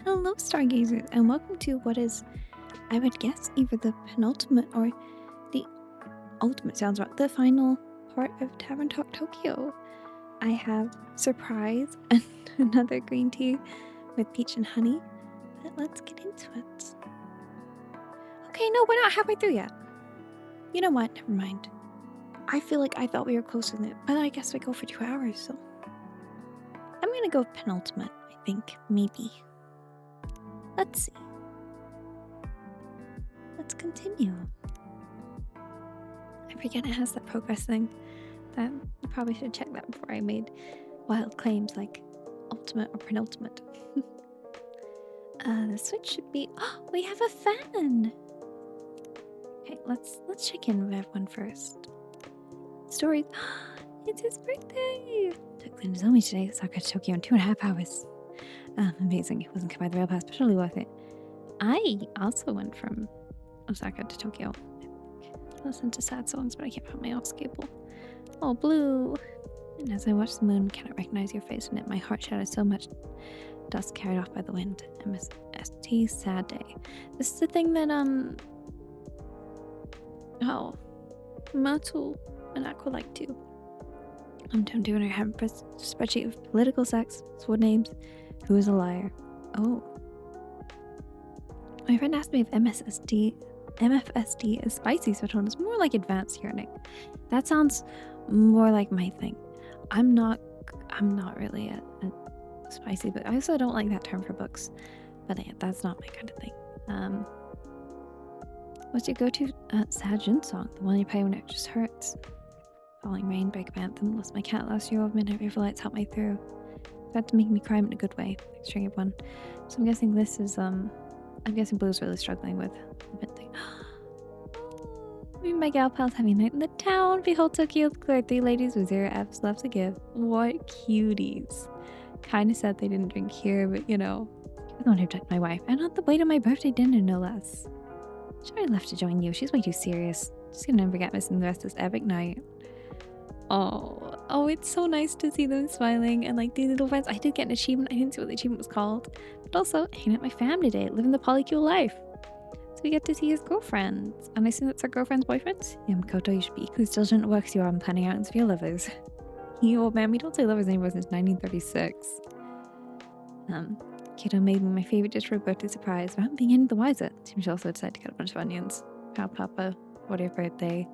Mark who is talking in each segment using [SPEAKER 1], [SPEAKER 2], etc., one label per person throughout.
[SPEAKER 1] Hello, stargazers, and welcome to what is, I would guess, either the penultimate or the ultimate sounds right, the final part of Tavern Talk Tokyo. I have surprise and another green tea with peach and honey, but let's get into it. Okay, no, we're not halfway through yet. You know what? Never mind. I feel like I thought we were closer than it, but I guess we go for 2 hours, so I'm gonna go penultimate, I think, maybe. Let's see. Let's continue. I forget it has that progress thing. That I probably should check that before I made wild claims like ultimate or penultimate. The switch should be. Oh, we have a fan. Okay, let's check in with everyone first. Stories. It's his birthday. Took the Nozomi today. Osaka to Tokyo in 2.5 hours. Amazing. It wasn't by the rail pass, but surely worth it. I also went from Osaka to Tokyo. I listened to sad songs, but I can't find my aux cable. Oh, blue. And as I watch the moon, cannot recognize your face in it. My heart shattered so much dust carried off by the wind. MST, sad day. This is the thing that, oh, Matu and Aqua like too. I'm doing her having a spreadsheet of political sex, sword names, who is a liar. Oh. My friend asked me if MFSD is spicy, so I told him it's more like advanced hearing. That sounds more like my thing. I'm not really a spicy, but I also don't like that term for books. But yeah, that's not my kind of thing. What's your go-to Sajin song? The one you play when it just hurts. Falling Rain, Breakup Anthem. Lost my cat last year. Midnight River Lights helped me through. That to make me cry in a good way. Extreme one. So I'm guessing this is I'm guessing Blue's really struggling with a bit thing. Me and my gal pals having a night in the town. Behold Tokyo's clear. 3 ladies with 0 F's left to give. What cuties. Kinda sad they didn't drink here, but you know. You're the one who took my wife. And on the way to my birthday dinner, no less. Should I left to join you? She's way too serious. She's gonna never get missing the rest of this epic night. Oh, it's so nice to see them smiling and like these little friends. I did get an achievement. I didn't see what the achievement was called. But also, hanging out with my fam today, living the polycule life. So we get to see his girlfriends. And I assume that's our girlfriend's boyfriend? Yeah, Makoto, you should be equally diligent at work as you are in planning out and for your lovers. You old man, we don't say lovers anymore since 1936. Kiddo made me my favorite dish for a birthday surprise without being any the wiser. She also decided to cut a bunch of onions. Pow Papa, what your birthday.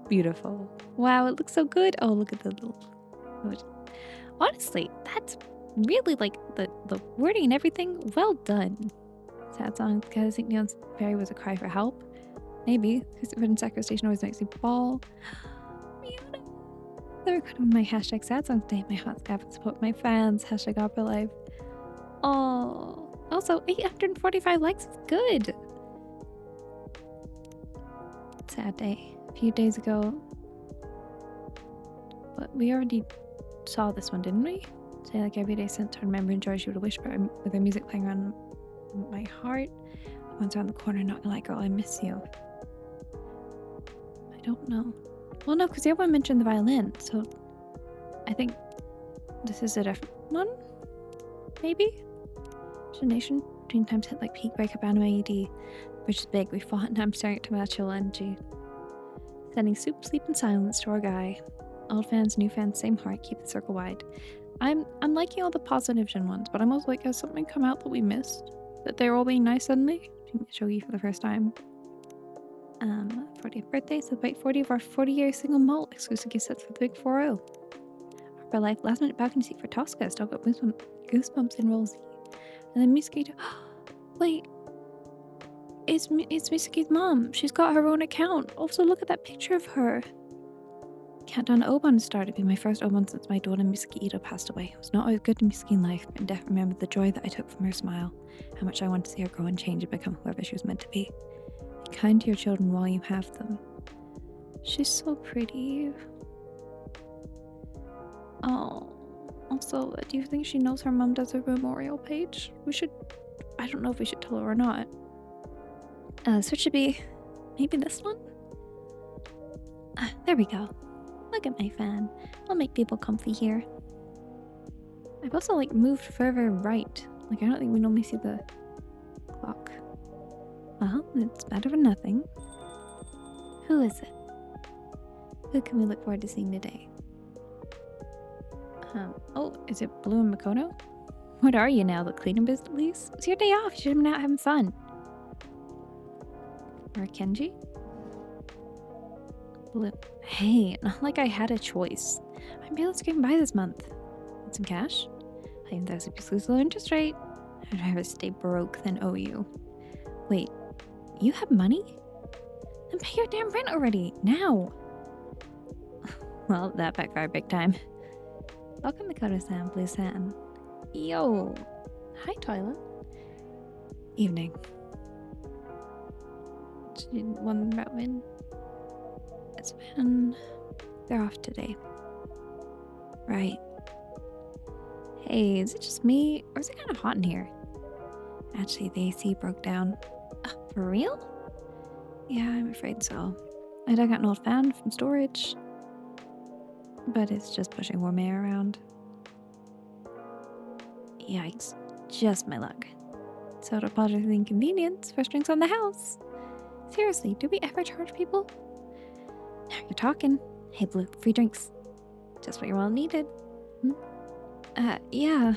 [SPEAKER 1] Beautiful. Wow, it looks so good. Oh, look at the little... Honestly, that's really like the wording and everything. Well done. Sad song because I think Neon's fairy was a cry for help. Maybe, because the written Sakura Station always makes me bawl. Miona. They're recording my hashtag sad song today. My hot scab and support my fans. Hashtag opera life. Oh, also 845 likes is good. Sad day. A few days ago, but we already saw this one, didn't we? Say like every day since I remember and enjoy, she would whisper with her music playing around my heart. Once around the corner, not gonna lie, girl, I miss you. I don't know. Well, no, because the other one mentioned the violin, so I think this is a different one. Maybe. Nation between times hit like peak breakup anime AD, which is big. We fought and I'm staring at Tomato energy. Sending soup, sleep, and silence to our guy. Old fans, new fans, same heart. Keep the circle wide. I'm liking all the positive gen ones, but I'm also like, has something come out that we missed? That they're all being nice suddenly? Shogi for the first time. 40th birthday, celebrate 40 of our 40-year single malt exclusive gift sets for the Big 4-0. Our life, last minute balcony seat for Tosca. Still got goosebumps in Roll Z. And then Misaki. Wait. It's Misaki's mom. She's got her own account. Also, look at that picture of her. Countdown to Obon started. Be my first Obon since my daughter Misaki Ito passed away. It was not always good to Misaki in life, but I definitely remember the joy that I took from her smile. How much I wanted to see her grow and change and become whoever she was meant to be. Be kind to your children while you have them. She's so pretty. Oh. Also, do you think she knows her mom does a memorial page? I don't know if we should tell her or not. So it should be maybe this one? There we go. Look at my fan. I'll make people comfy here. I've also moved further right Like, I don't think we normally see the clock. Well, it's better than nothing. Who is it? Who can we look forward to seeing today? Oh, is it Blue and Makoto? What are you now, the cleaning business police? It's your day off. You should have been out having fun. Or Kenji? Blue. Hey, not like I had a choice. I'm barely scraping by this month. Want some cash? I even though it's low interest rate. I'd rather stay broke than owe you. Wait, you have money? Then pay your damn rent already, now! Well, that backfired big time. Welcome Makoto-san, Blue-san. Yo! Hi, Twyla. Evening. One about Vin. It's Vin. They're off today. Right. Hey, is it just me, or is it kind of hot in here? Actually, the AC broke down. For real? Yeah, I'm afraid so. I dug out an old fan from storage. But it's just pushing warm air around. Yikes. Just my luck. So to apologize for the inconvenience, first drinks on the house. Seriously, do we ever charge people? Now you're talking. Hey Blue, free drinks. Just what your mom needed. Yeah.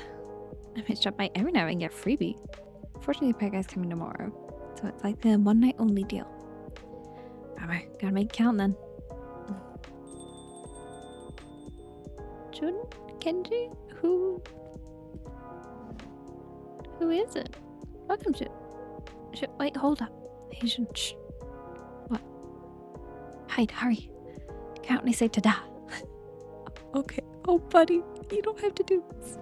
[SPEAKER 1] I might stop by every now and get a freebie. Fortunately, the pet guy's coming tomorrow. So it's like the one night only deal. Bummer, gotta make it count then. Jun? Kenji? Who is it? Welcome to... Wait, hold up. Hey, Jun, shh. What? Hide, hurry. Count when I say ta-da. Okay. Oh, buddy, you don't have to do this.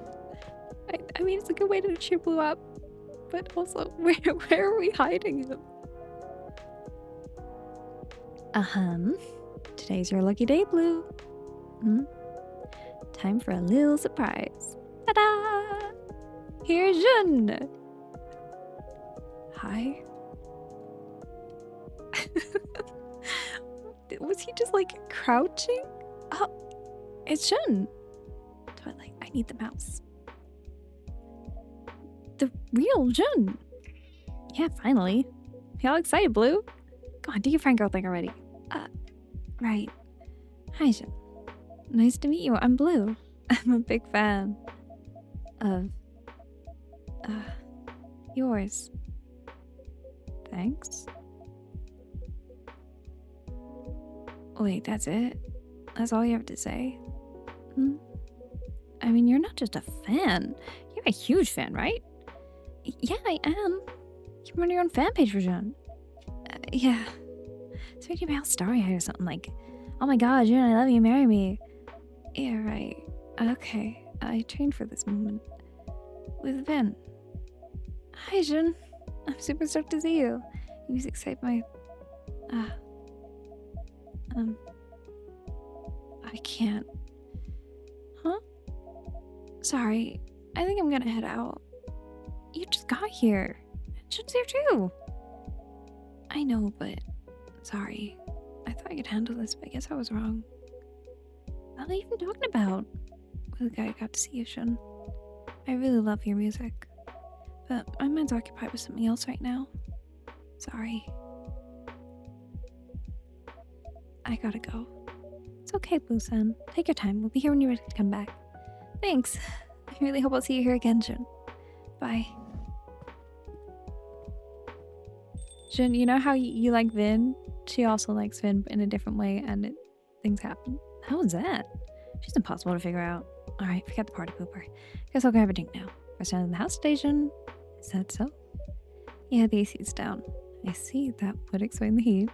[SPEAKER 1] I mean, it's a good way to cheer Blue up. But also, where are we hiding him? Today's your lucky day, Blue. Time for a little surprise. Ta-da! Here's Jun! Hi. Was he just like crouching? Oh, it's Jun. Twilight, I need the mouse. The real Jun. Yeah, finally. You all excited, Blue? Go on, do your fangirl thing already. Right. Hi, Jun. Nice to meet you. I'm Blue. I'm a big fan of yours. Thanks. Wait, that's it? That's all you have to say? I mean, you're not just a fan. You're a huge fan, right? Yeah, I am. You run your own fan page for Jun. Yeah. It's making about story or something like, oh my god, Jun, I love you, marry me. Yeah, right. Okay, I trained for this moment. With Vin. Hi, Jun. I'm super stoked to see you. Music saved my... I can't. Huh? Sorry. I think I'm gonna head out. You just got here. Jun's here too. I know, but... Sorry. I thought I could handle this, but I guess I was wrong. What are you even talking about? With the guy who got to see you, Jun. I really love your music. But my mind's occupied with something else right now. Sorry. I gotta go. It's okay, Blue-san. Take your time. We'll be here when you're ready to come back. Thanks. I really hope I'll see you here again, Jun. Bye. Jun, you know how you like Vin? She also likes Vin, but in a different way, and things happen. How was that? She's impossible to figure out. Alright, forget the party pooper. Guess I'll grab a drink now. First down in the house station. Is that so? Yeah, the AC's down. I see, that would explain the heat.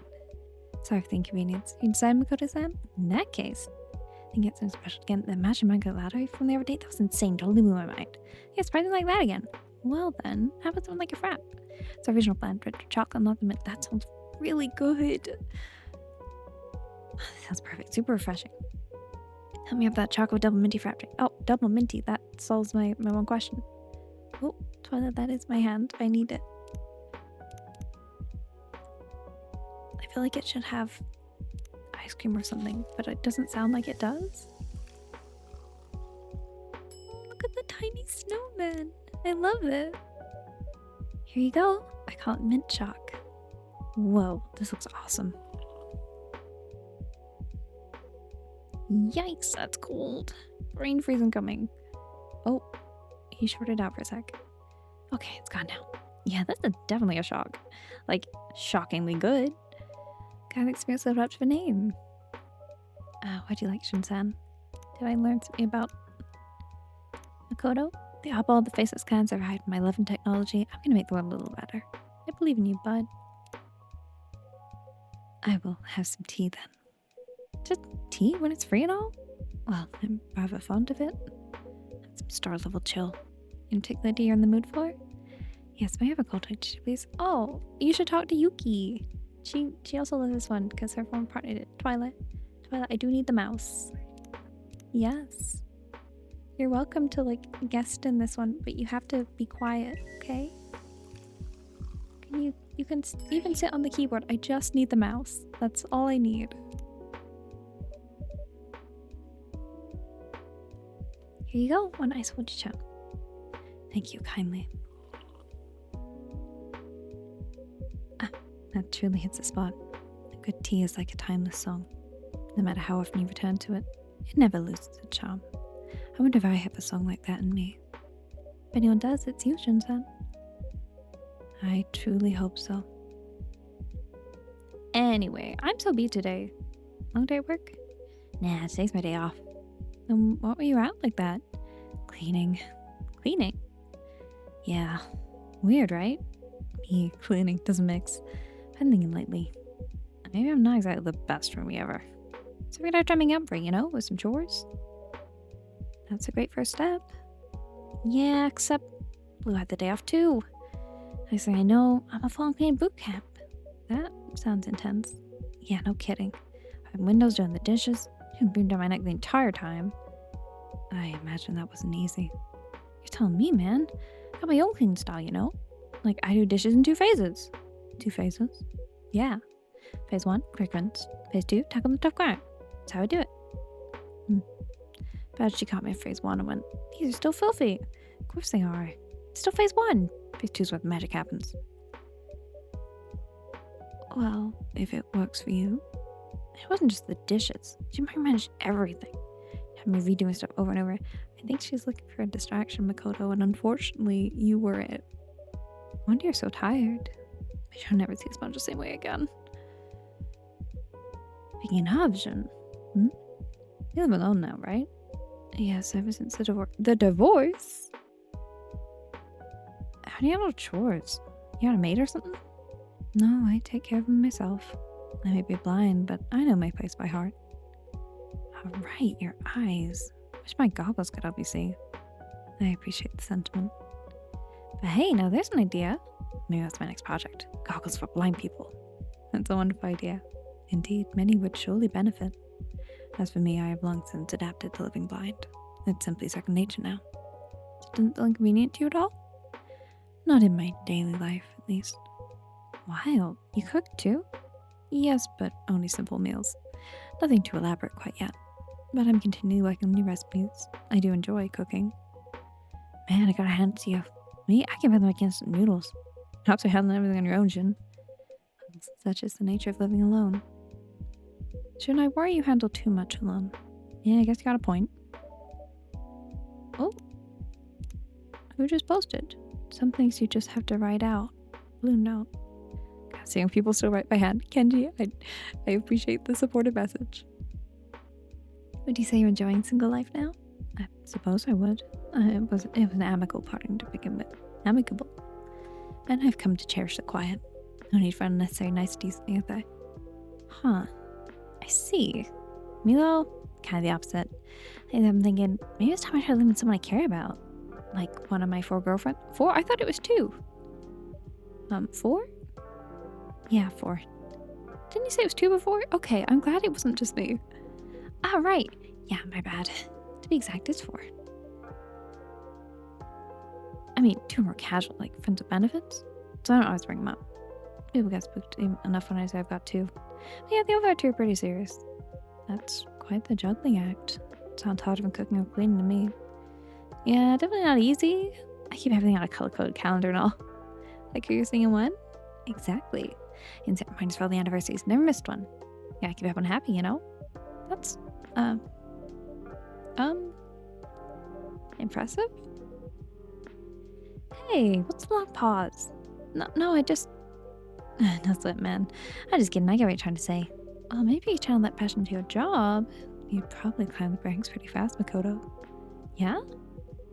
[SPEAKER 1] Sorry for the inconvenience. You decided, Makoto-san? In that case, I think it's something special to get the Magic Man got louder from the other date. That was insane, totally blew my mind. Yeah, surprising like that again. Well then, how about something like a frap? It's our original plan, red chocolate, not the mint. That sounds really good. Sounds perfect, super refreshing. Help me have that chocolate double minty frap drink. Oh, double minty, that solves my one question. Oh, Twilight, that is my hand. I need it. I feel like it should have ice cream or something, but it doesn't sound like it does. Look at the tiny snowman. I love it. Here you go. I call it mint shock. Whoa, this looks awesome. Yikes, that's cold. Brain freeze incoming. Oh, he shorted out for a sec. Okay, it's gone now. Yeah, this is definitely a shock. Like, shockingly good. Kind of experience lived up to the name. Why do you like Shinsan? Did I learn something about Makoto? The eyeball of the faceless kinds are hiding my love and technology. I'm gonna make the world a little better. I believe in you, bud. I will have some tea then. Just tea when it's free and all? Well, I'm rather fond of it. Some star level chill. In particular tea you're in the mood for? Yes, may I have a cold touch, please? Oh, you should talk to Yuki. She also loves this one because her former partner did. Twilight, I do need the mouse. Yes. You're welcome to like guest in this one, but you have to be quiet, okay? You can even sit on the keyboard. I just need the mouse. That's all I need. Here you go, one ice wood chum. Thank you kindly. That truly hits the spot. A good tea is like a timeless song. No matter how often you return to it, it never loses its charm. I wonder if I have a song like that in me. If anyone does, it's you, Shinsan. I truly hope so. Anyway, I'm so beat today. Long day at work? Nah, today's my day off. Then what were you out like that? Cleaning. Cleaning? Yeah. Weird, right? Me, cleaning, doesn't mix. I've been thinking lately. Maybe I'm not exactly the best roomie ever. So we gotta drumming up for, with some chores. That's a great first step. Yeah, except Blue had the day off too. Next thing I know, I'm a fall cleaning boot camp. That sounds intense. Yeah, no kidding. I have windows doing the dishes. Didn't breathe down my neck the entire time. I imagine that wasn't easy. You're telling me, man. I got my own cleaning style, Like, I do dishes in 2 phases. 2 phases? Yeah. Phase 1, quick rinse. Phase 2, tackle the tough grind. That's how I do it. Bad she caught me in phase 1 and went, these are still filthy. Of course they are. It's still phase 1. Phase 2 is where the magic happens. Well, if it works for you. It wasn't just the dishes. She micromanaged everything. Had me redoing stuff over and over. I think she's looking for a distraction, Makoto, and unfortunately, you were it. No wonder you're so tired. I shall never see a sponge the same way again. Speaking of, Jin, you live alone now, right? Yes, ever since the divorce. The divorce? How do you handle chores? You got a maid or something? No, I take care of them myself. I may be blind, but I know my place by heart. Alright, your eyes. Wish my goggles could help you see. I appreciate the sentiment. But hey, now there's an idea. Maybe that's my next project. Goggles for blind people. That's a wonderful idea. Indeed, many would surely benefit. As for me, I have long since adapted to living blind. It's simply second nature now. It doesn't feel inconvenient to you at all? Not in my daily life, at least. Wild. You cook too? Yes, but only simple meals. Nothing too elaborate quite yet. But I'm continually working on new recipes. I do enjoy cooking. Man, I gotta hand it to you. Me, I can barely make instant noodles. Perhaps you're handling everything on your own, Jin. Such is the nature of living alone. Shouldn't I worry you handle too much alone? Yeah, I guess you got a point. Oh. Who just posted? Some things you just have to write out. Blue note. God, seeing people still write by hand. Kenji, I appreciate the supportive message. Would you say you're enjoying single life now? I suppose I would. It was an amicable parting to begin with. Amicable. And I've come to cherish the quiet. No need for unnecessary niceties either. Huh. I see. Milo, kind of the opposite. I'm thinking, maybe it's time I try living with someone I care about. Like one of my 4 girlfriends. 4? I thought it was 2. 4? Yeah, 4. Didn't you say it was 2 before? Okay, I'm glad it wasn't just me. Ah, right. Yeah, my bad. To be exact, it's 4. I mean, 2 more casual, like friends with benefits. So I don't always bring them up. People get spooked enough when I say I've got 2. But yeah, the other 2 are pretty serious. That's quite the juggling act. Sounds harder than cooking or cleaning to me. Yeah, definitely not easy. I keep everything on a color-coded calendar and all. Like you're singing one? Exactly. And set reminders for all the anniversaries. Never missed one. Yeah, keep everyone happy, you know? That's, impressive? Hey, what's the long pause? No, I just... That's it, man. I'm just kidding. I get what you're trying to say. Oh, maybe you channel that passion to your job. You'd probably climb the ranks pretty fast, Makoto. Yeah?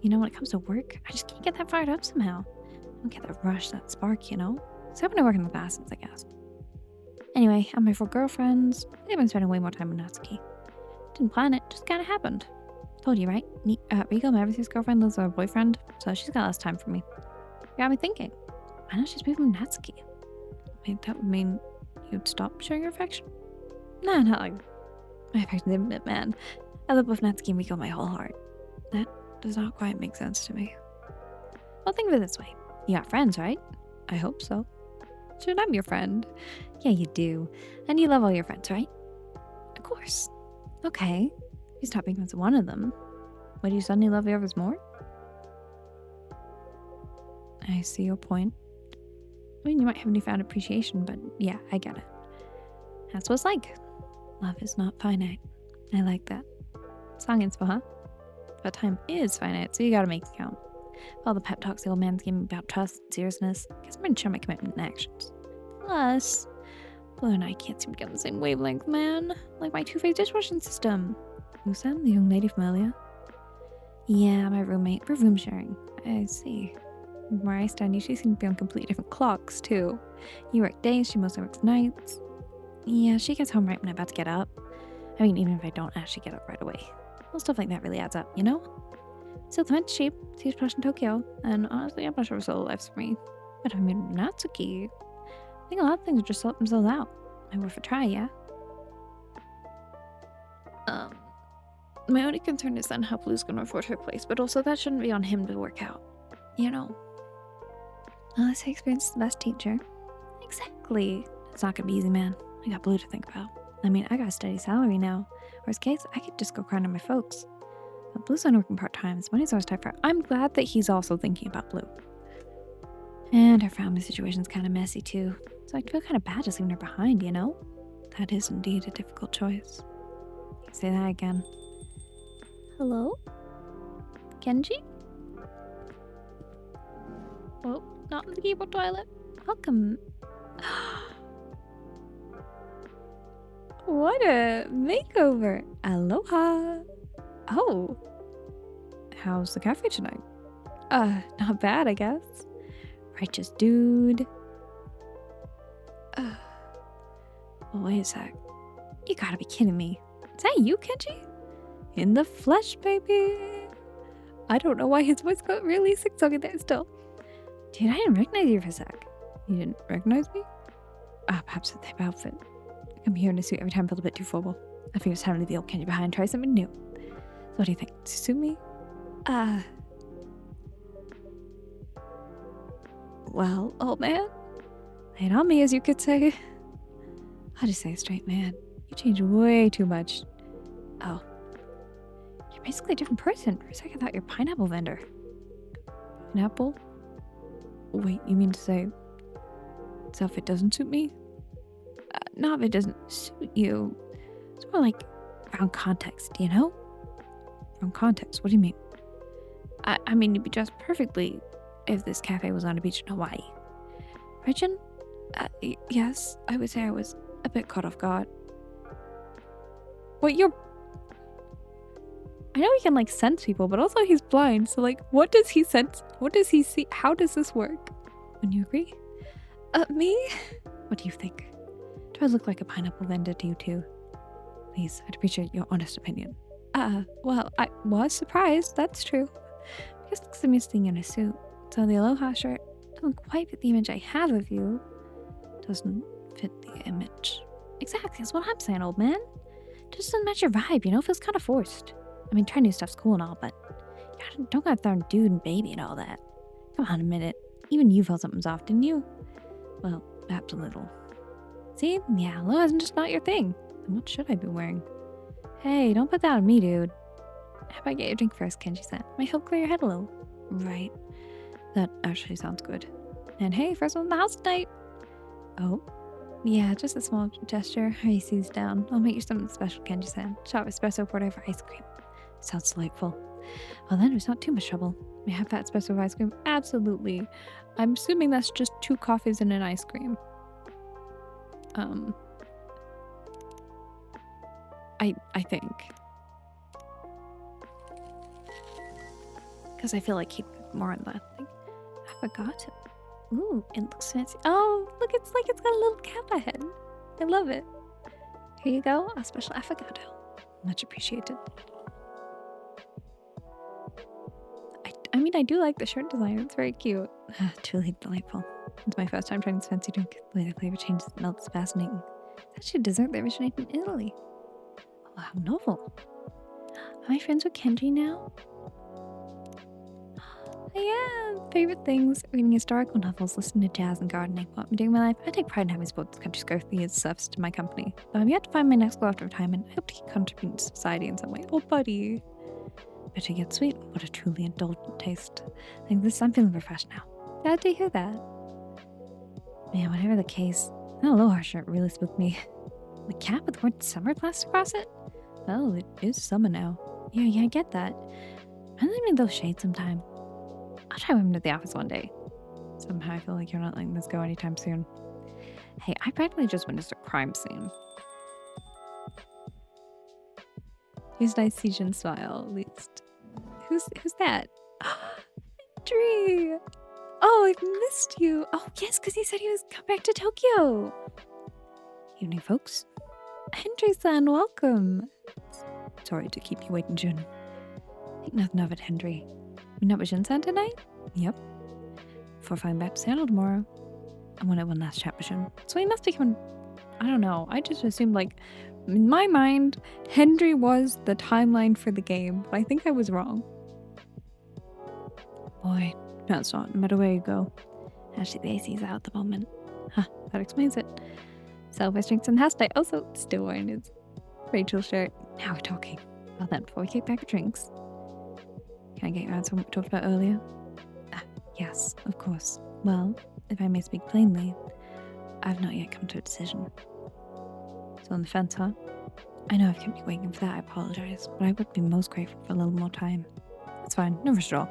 [SPEAKER 1] You know, when it comes to work, I just can't get that fired up somehow. I don't get that rush, that spark, you know? Except when I work in the classes, I guess. Anyway, I have my 4 girlfriends. They've been spending way more time with Natsuki. Didn't plan it, just kind of happened. Told you, right? Riko, my overseas girlfriend, lives with her boyfriend, so she's got less time for me. Got me thinking. Why not she's moving with Natsuki? Wait, that would mean you'd stop showing your affection? No, not like my affection's infinite, man. I love both Natsuki and Riko with my whole heart. That does not quite make sense to me. Well, think of it this way. You got friends, right? I hope so. Should I'm your friend? Yeah, you do. And you love all your friends, right? Of course. Okay. You stop being friends with one of them. Would you suddenly love the others more? I see your point. I mean, you might have newfound appreciation, but yeah, I get it. That's what it's like. Love is not finite. I like that. Song inspo, huh? But time is finite, so you gotta make it count. All the pep talks the old man's giving me about trust and seriousness, guess I'm gonna show my commitment in actions. Plus, Blue and I can't seem to get on the same wavelength, man. Like my two-phase dishwashing system. Who's that? The young lady from earlier? Yeah, my roommate. We're room sharing. I see. Where I stand, you two seem to be on completely different clocks, too. You work days, she mostly works nights. Yeah, she gets home right when I'm about to get up. I mean, even if I don't actually get up right away. Well, stuff like that really adds up, you know? Still, the men's cheap. She's plush in Tokyo. And honestly, I'm not sure if solo life's for me. But I mean, Natsuki. I think a lot of things just sort themselves out. Might worth a try, yeah? My only concern is then how Blue's gonna afford her place, but also that shouldn't be on him to work out. You know. Unless experience is the best teacher. Exactly. It's not gonna be easy, man. I got Blue to think about. I mean, I got a steady salary now. Worst case, I could just go cry to my folks. But Blue's only working part-time, so money's always tight for her. I'm glad that he's also thinking about Blue. And her family situation's kind of messy, too. So I feel kind of bad just leaving her behind, you know? That is indeed a difficult choice. Say that again. Hello? Kenji? Oh, not in the keyboard toilet. Welcome. What a makeover. Aloha. Oh. How's the cafe tonight? Not bad, I guess. Righteous dude. Wait a sec. You gotta be kidding me. Is that you, Kenji? In the flesh, baby. I don't know why his voice got really sing-songy there still. Dude, I didn't recognize you for a sec. You didn't recognize me? Perhaps the type of outfit. I come here in a suit every time I feel a bit too formal. I figure it's time to leave the old Kenji behind and try something new. So what do you think? Does it suit me? Well, old man. Lay it on me, as you could say. I'll just say it straight, man. You changed way too much. Oh. You're basically a different person. For a second, I thought you're a pineapple vendor. Pineapple? Wait, you mean to say this outfit doesn't suit me? Not if it doesn't suit you. It's more like around context, you know? Around context, what do you mean? I mean, you'd be dressed perfectly if this cafe was on a beach in Hawaii. Right, Jin? Yes, I would say I was a bit caught off guard. Wait, you're... I know he can, like, sense people, but also he's blind, so, like, what does he sense? What does he see? How does this work? Wouldn't you agree? Me? What do you think? Do I look like a pineapple vendor to you, too? Please, I'd appreciate your honest opinion. Well, I was surprised, that's true. Because because I'm used to being in a suit, so the aloha shirt doesn't quite fit the image I have of you. Doesn't fit the image. Exactly, that's what I'm saying, old man. Just doesn't match your vibe, you know? Feels kind of forced. I mean, trying new stuff's cool and all, but you don't gotta throw in dude and baby and all that. Come on a minute. Even you felt something's off, didn't you? Well, perhaps a little. See? Yeah, aloha's just not your thing. Then what should I be wearing? Hey, don't put that on me, dude. How about I get your drink first, Kenji-san? Might help clear your head a little. Right. That actually sounds good. And hey, first one in the house tonight. Oh, yeah, just a small gesture. Reese's down. I'll make you something special, Kenji-san. Shot of espresso poured over ice cream. Sounds delightful. Well, then it's not too much trouble. May I have that espresso with ice cream? Absolutely. I'm assuming that's just 2 coffees and an ice cream. I think. Because I feel like he'd put more on that thing. Avocado. Ooh, it looks fancy. Oh, look, it's like it's got a little cap ahead. I love it. Here you go, a special avocado. Much appreciated. I mean, I do like the shirt design. It's very cute. Truly delightful. It's my first time trying this fancy drink. The way the flavor changes and melts is fascinating. It's actually a dessert that originated in Italy. Oh, how novel. Am I friends with Kenji now? I am. Favorite things: reading historical novels, listening to jazz, and gardening. What I'm doing in my life, I take pride in having supported this country's growth and service to my company. Though I'm yet to find my next goal after retirement, I hope to keep contributing to society in some way. Oh, buddy. Bitter yet sweet. What a truly indulgent taste. Like this, I'm feeling refreshed now. Glad to hear that. Man, whatever the case, that aloha shirt really spooked me. The cap with the word summer plastered across it? Well, it is summer now. Yeah, I get that. I really need those shades sometime. I'll try wearing them to the office one day. Somehow I feel like you're not letting this go anytime soon. Hey, I practically just witnessed a crime scene. Here's a nice Seijin smile, at least. Who's that? Henry! Oh, I've missed you. Oh, yes, because he said he was coming back to Tokyo. Evening, folks. Henry-san, welcome. Sorry to keep you waiting, Jun. Think nothing of it, Henry. We met with Jun-san tonight? Yep. Before flying back to Seattle tomorrow. I wanted one last chat with Jun. So he must be coming... I don't know. I just assumed, like, in my mind, Henry was the timeline for the game. But I think I was wrong. Boy, that's not. No matter where you go. Actually, the AC's out at the moment. Huh, that explains it. Selfish drinks and house night. Also, still wearing his Rachel shirt. Now we're talking. Well then, before we kick back our drinks, can I get your answer on what we talked about earlier? Yes, of course. Well, if I may speak plainly, I've not yet come to a decision. So on the fence, huh? I know I've kept you waiting for that, I apologize, but I would be most grateful for a little more time. It's fine, no rush at all.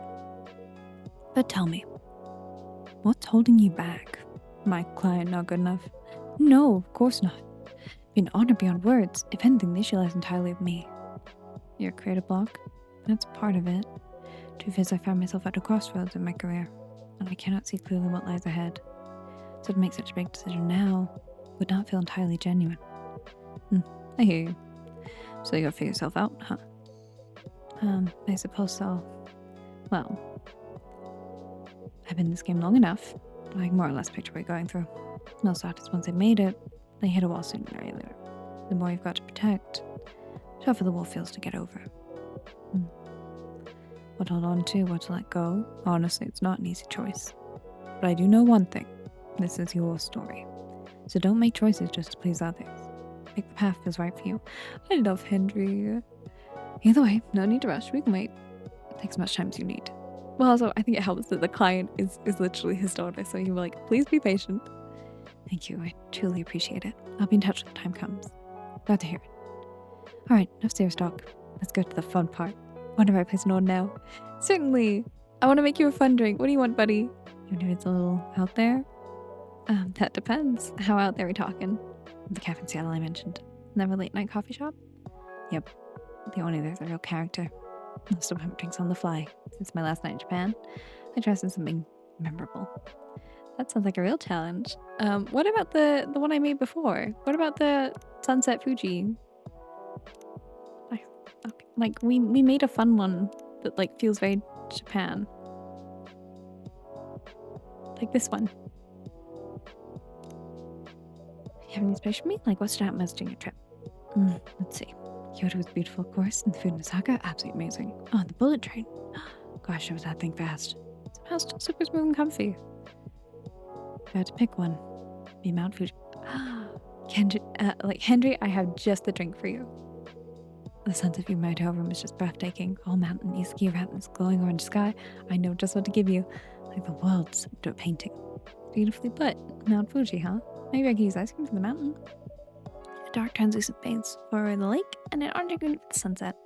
[SPEAKER 1] But tell me, what's holding you back? My client not good enough? No, of course not. Be an honor beyond words. If anything, the issue lies entirely with me. Your creative block? That's part of it. Truth is, I found myself at a crossroads in my career, and I cannot see clearly what lies ahead. So to make such a big decision now would not feel entirely genuine. I hear you. So you gotta figure yourself out, huh? I suppose so. Well, I've been in this game long enough. I can more or less picture what you're going through. Most artists, once they've made it, they hit a wall sooner or later. The more you've got to protect, the tougher the wall feels to get over. What to hold on to, what to let go, honestly, it's not an easy choice. But I do know one thing. This is your story. So don't make choices just to please others. Pick the path that feels right for you. I love Henry. Either way, no need to rush. We can wait. Take as much time as you need. Well, also, I think it helps that the client is literally his daughter, so you're like, please be patient. Thank you, I truly appreciate it. I'll be in touch when the time comes. Glad to hear it. Alright, enough serious talk. Let's go to the fun part. Wonder if I place an order now? Certainly. I want to make you a fun drink. What do you want, buddy? Even if it's a little out there? That depends. How out there are we talking? The cafe in Seattle I mentioned. Never late night coffee shop? Yep. The only there's a real character. Most of them have drinks on the fly. Since my last night in Japan, I dressed in something memorable. That sounds like a real challenge. What about the one I made before? What about the Sunset Fuji? Okay. Like we made a fun one that like feels very Japan. Like this one. You have any inspiration for me? Like what stood out most during your trip? Let's see. Kyoto was beautiful, of course, and the food in Osaka, absolutely amazing. Oh, the bullet train. Gosh, I was that thing fast. Somehow still super smooth and comfy. If I had to pick one, be Mount Fuji. Henry, I have just the drink for you. The sunset view of my hotel room is just breathtaking. All mountain, ski mountains, glowing orange sky. I know just what to give you. Like the world's into a painting. Beautifully put. Mount Fuji, huh? Maybe I can use ice cream from the mountain. A dark translucent base for the lake and an orange green for the sunset.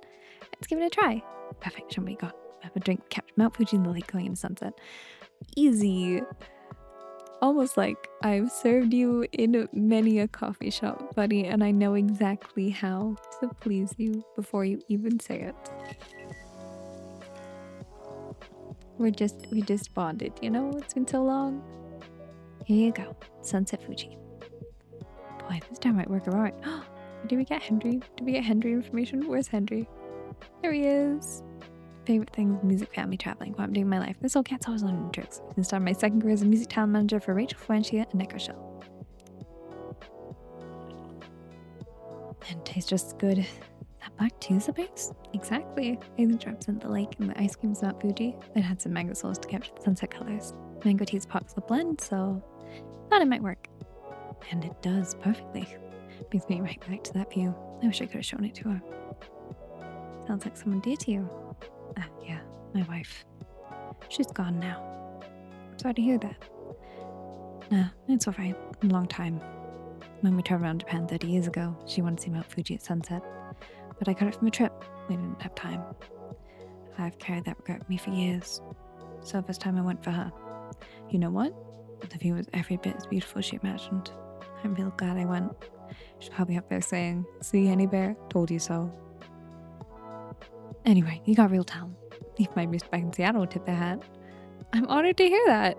[SPEAKER 1] Let's give it a try. Perfect. Show me what you got. I have a drink captured Mount Fuji and the lake going into sunset. Easy. Almost like I've served you in many a coffee shop, buddy, and I know exactly how to please you before you even say it. We just bonded, you know? It's been so long. Here you go. Sunset Fuji. Boy, this time might work alright. Did we get Henry? Did we get Henry information? Where's Henry? There he is. Favorite things, music, family, traveling. What I'm doing in my life. This old cat's always learning tricks. I started my second career as a music talent manager for Rachel Fuentia and Nick Rochelle. And tastes just as good. That black tea is the base? Exactly. Hazel drops in the lake and the ice cream's Mount Fuji. It had some mango sours to capture the sunset colors. Mango tea is a popular blend, so thought it might work. And it does perfectly. Brings me right back to that view. I wish I could have shown it to her. Sounds like someone dear to you. Ah, yeah, my wife. She's gone now. I'm sorry to hear that. Nah, it's alright. A long time. When we traveled around Japan 30 years ago, she wanted to see Mount Fuji at sunset. But I cut it from a trip. We didn't have time. I've carried that regret with me for years. So this time I went for her. You know what? The view was every bit as beautiful as she imagined. I'm real glad I went. She's probably up there saying, "See, Henny Bear? Told you so." Anyway, you got real talent. Even my moose back in Seattle would tip their hat. I'm honored to hear that.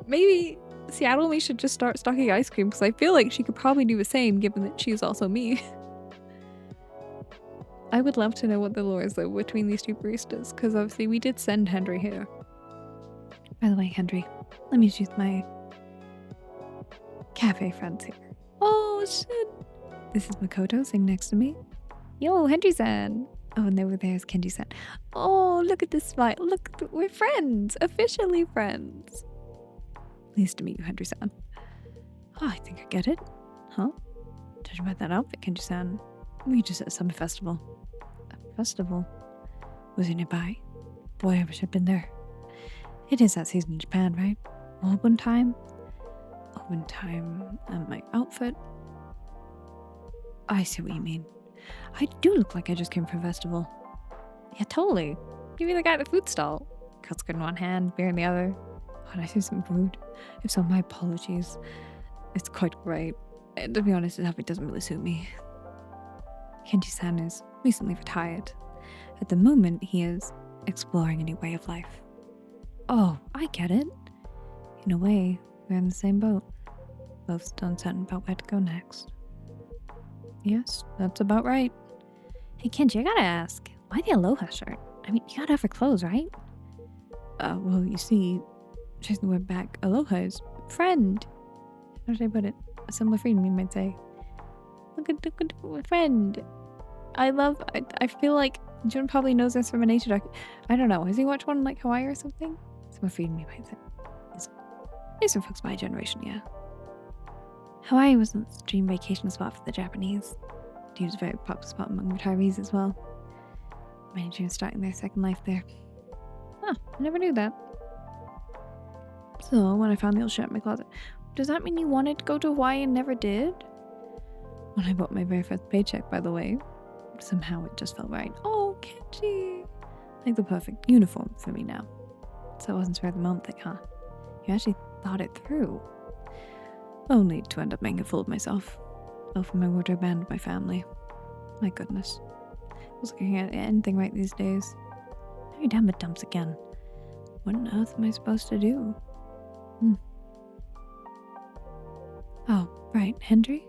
[SPEAKER 1] Maybe Seattle me should just start stocking ice cream because I feel like she could probably do the same given that she's also me. I would love to know what the lore is though between these two baristas because obviously we did send Henry here. By the way, Henry, let me introduce my cafe friends here. Oh shit! This is Makoto sitting next to me. Yo, Henry-san! Oh, and over there is Kenji-san. Oh, look at this smile. Look, we're friends. Officially friends. Pleased to meet you, Henry-san. Oh, I think I get it. Huh? Judging by that outfit, Kenji-san. We just at a summer festival. A festival? Was it nearby? Boy, I wish I'd been there. It is that season in Japan, right? Open time? Open time and my outfit? I see what you mean. I do look like I just came from a festival. Yeah, totally. You'd be the guy at the food stall. Cuts in one hand, beer in the other. Oh, did I say something rude? If so, my apologies. It's quite great. And to be honest, this outfit doesn't really suit me. Kenji-san is recently retired. At the moment, he is exploring a new way of life. Oh, I get it. In a way, we're in the same boat. Both still uncertain about where to go next. Yes, that's about right. Hey Kenji, I gotta ask, why the aloha shirt? I mean, you gotta have her clothes, right? Well, you see, chasing the word back, aloha is friend. How should I put it? A similar freedom, you might say. Look at friend. I feel like Jun probably knows this from a nature doc. I don't know, has he watched one like Hawaii or something? Similar freedom, you might say. There's some folks my generation, yeah. Hawaii was a dream vacation spot for the Japanese. It was a very popular spot among retirees as well. Many dreams starting their second life there. Huh, I never knew that. So, when I found the old shirt in my closet, does that mean you wanted to go to Hawaii and never did? When I bought my very first paycheck, by the way, somehow it just felt right. Oh, Kenji! Like the perfect uniform for me now. So it wasn't spare the moment thing, huh? You actually thought it through. Only to end up making a fool of myself. Both from my wardrobe and my family. My goodness. I was looking at anything right these days. Now you're down the dumps again. What on earth am I supposed to do? Oh, right, Henry?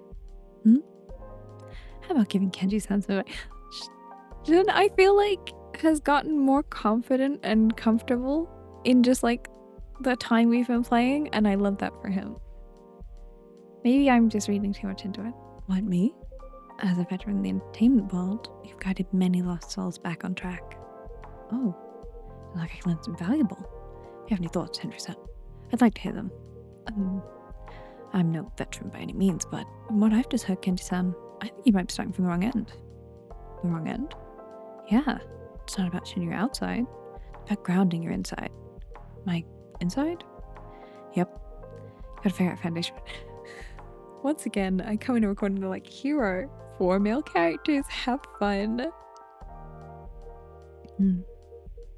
[SPEAKER 1] How about giving Kenji sense of it? Jun, I feel like, has gotten more confident and comfortable in just like the time we've been playing, and I love that for him. Maybe I'm just reading too much into it. What, me? As a veteran in the entertainment world, you've guided many lost souls back on track. Oh, like I learned something valuable. If you have any thoughts, Henry-san, I'd like to hear them. I'm no veteran by any means, but from what I've just heard, Kenji-san, I think you might be starting from the wrong end. The wrong end? Yeah, it's not about changing your outside, it's about grounding your inside. My inside? Yep. Gotta figure out foundation. Once again, I come into recording to like, here are 4 male characters, have fun.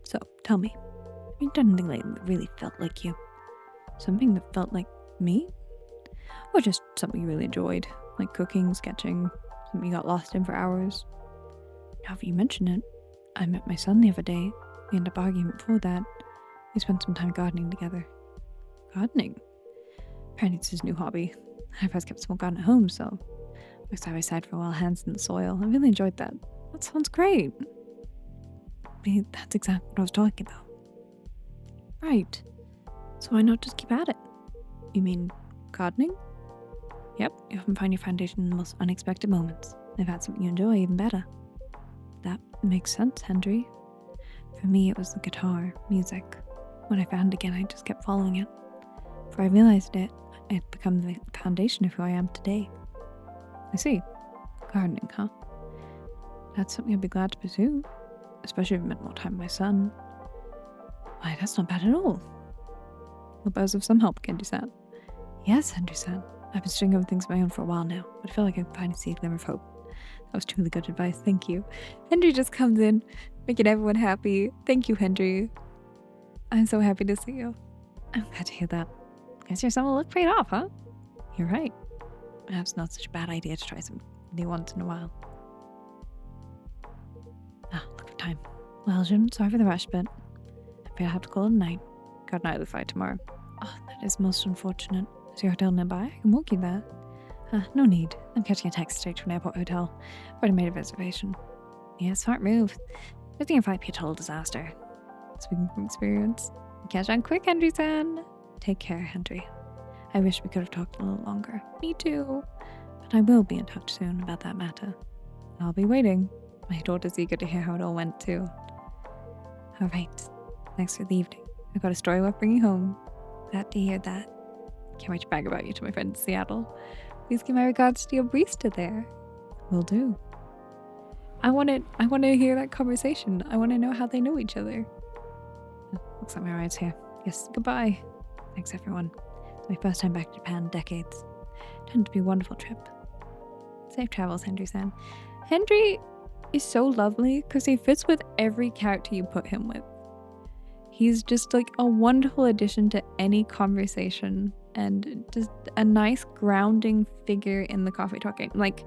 [SPEAKER 1] So, tell me, have you done anything lately that really felt like you? Something that felt like me? Or just something you really enjoyed, like cooking, sketching, something you got lost in for hours? Now that you mention it, I met my son the other day. We ended up arguing before that. We spent some time gardening together. Gardening? Apparently it's his new hobby. I've always kept a small garden at home, so we side by side for a while, hands in the soil. I really enjoyed that. That sounds great. I mean, that's exactly what I was talking about. Right. So why not just keep at it? You mean gardening? Yep, you often find your foundation in the most unexpected moments. If that's something you enjoy, even better. That makes sense, Henry. For me, it was the guitar, music. When I found it again, I just kept following it. Before I realized it, it had become the foundation of who I am today. I see. Gardening, huh? That's something I'd be glad to pursue. Especially if it meant more time with my son. Why, that's not bad at all. Hope I was of some help, Kenji-san. Yes, Henry-san. I've been stringing over things of my own for a while now, but I feel like I can finally see a glimmer of hope. That was truly good advice, thank you. Henry just comes in, making everyone happy. Thank you, Henry. I'm so happy to see you. I'm glad to hear that. Guess your son will look paid off, huh? You're right. Perhaps not such a bad idea to try some new once in a while. Look at time. Well, Jim, sorry for the rush, but I'm afraid I'll have to call it a night. Got an early flight tomorrow. Oh, that is most unfortunate. Is your hotel nearby? I can walk you there. No need. I'm catching a taxi straight to an airport hotel. Already made a reservation. Yeah, smart move. Losing your flight be a total disaster. Speaking from experience. Catch on quick, Henry-san. Take care, Henry. I wish we could have talked a little longer. Me too. But I will be in touch soon about that matter. I'll be waiting. My daughter's eager to hear how it all went too. Alright. Thanks for the evening. I've got a story worth bringing home. Glad to hear that. Can't wait to brag about you to my friend in Seattle. Please give my regards to your barista there. Will do. I want to hear that conversation. I want to know how they know each other. Looks like my ride's here. Yes, goodbye. Thanks, everyone. It's my first time back to Japan in decades. Turned to be a wonderful trip. Safe travels, Henry-san. Henry is so lovely because he fits with every character you put him with. He's just like a wonderful addition to any conversation and just a nice grounding figure in the coffee talk game. Like,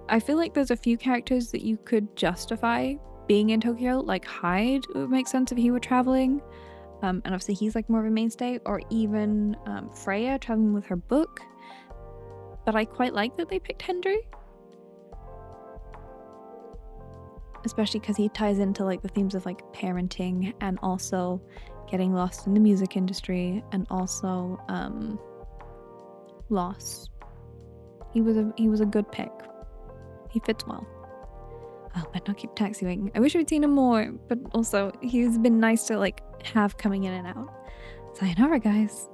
[SPEAKER 1] I feel like there's a few characters that you could justify being in Tokyo, like Hyde would make sense if he were traveling. And obviously he's like more of a mainstay, or even Freya traveling with her book. But I quite like that they picked Henry. Especially because he ties into like the themes of like parenting and also getting lost in the music industry and also loss. He was a good pick. He fits well. Oh, but not keep taxi waiting. I wish we'd seen him more, but also he's been nice to like have coming in and out. Sayonara, guys.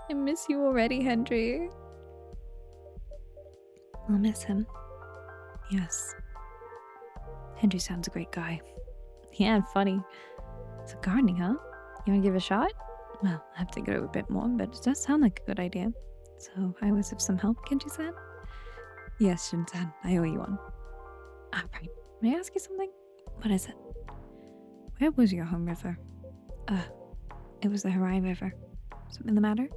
[SPEAKER 1] I miss you already, Henry. I'll miss him. Yes. Henry sounds a great guy. Yeah, and funny. So gardening, huh? You wanna give it a shot? Well, I have to think it over a bit more, but it does sound like a good idea. So I was of some help, Kenji-san? Yes, Shin-san, I owe you one. Right. May I ask you something? What is it? Where was your home river? It was the Harai River. Something the matter?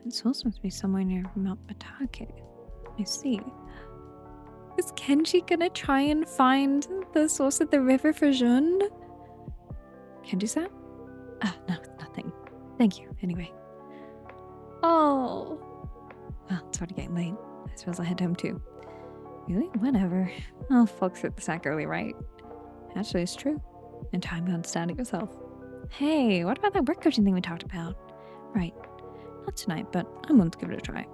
[SPEAKER 1] And source must be somewhere near Mount Batake. I see. Is Kenji gonna try and find the source of the river for Jun? Kenji-san? No, nothing. Thank you, anyway. Oh. Well, it's already getting late. I suppose I'll head home too. Really? Whatever. Oh, folks hit the sack early, right? Actually, it's true. In time, you understand it yourself. Hey, what about that work coaching thing we talked about? Right. Not tonight, but I'm willing to give it a try.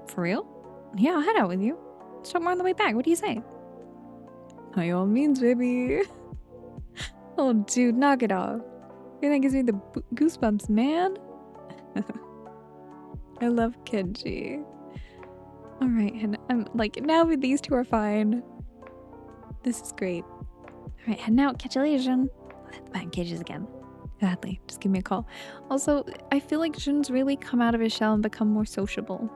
[SPEAKER 1] For real? Yeah, I'll head out with you. Let's talk more on the way back. What do you say? By all means, baby. Oh, dude, knock it off. That gives me the goosebumps, man. I love Kenji. Alright, and I'm like, now these two are fine. This is great. Alright, heading out. Catch you later, Jun. I'll hit the batting cages again. Gladly. Just give me a call. Also, I feel like Jun's really come out of his shell and become more sociable.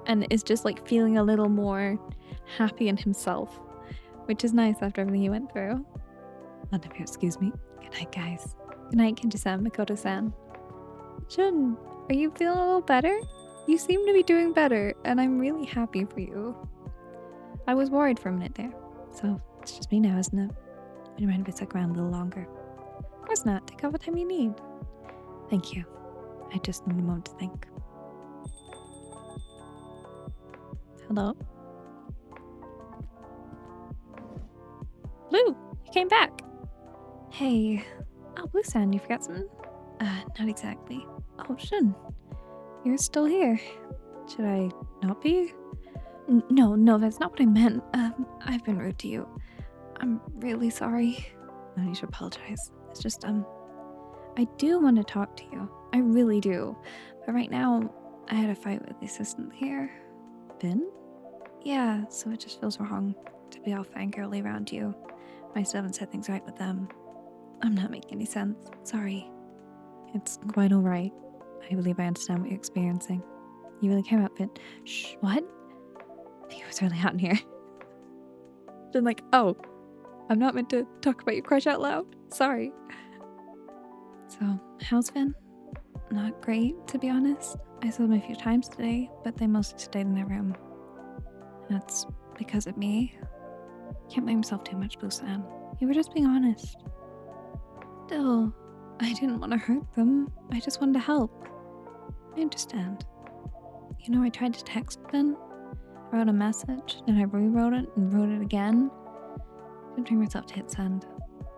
[SPEAKER 1] And is just like feeling a little more happy in himself. Which is nice after everything he went through. Not if you excuse me. Good night, guys. Good night, Kinji-san, Makoto-san. Jun, are you feeling a little better? You seem to be doing better, and I'm really happy for you. I was worried for a minute there. So, it's just me now, isn't it? Would you mind if I stuck around a little longer? Of course not. Take all the time you need. Thank you. I just need a moment to think. Hello? Blue, you came back. Hey. Oh, Blue-san, you forgot something? Not exactly. Oh, Shun. You're still here. Should I not be? No, that's not what I meant. I've been rude to you. I'm really sorry. No need to apologize. It's just, I do want to talk to you. I really do. But right now, I had a fight with the assistant here. Finn? Yeah, so it just feels wrong to be all fangirly around you. I still haven't said things right with them. I'm not making any sense. Sorry. It's quite alright. I believe I understand what you're experiencing. You really care about Finn. Shh, what? It was really hot in here. Then like, oh, I'm not meant to talk about your crush out loud. Sorry. So, how's Finn? Not great, to be honest. I saw them a few times today, but they mostly stayed in their room. That's because of me. Can't blame yourself too much, Blue-san. You were just being honest. Still, I didn't want to hurt them. I just wanted to help. I understand. You know, I tried to text Finn. I wrote a message, then I rewrote it and wrote it again. Couldn't bring myself to hit send.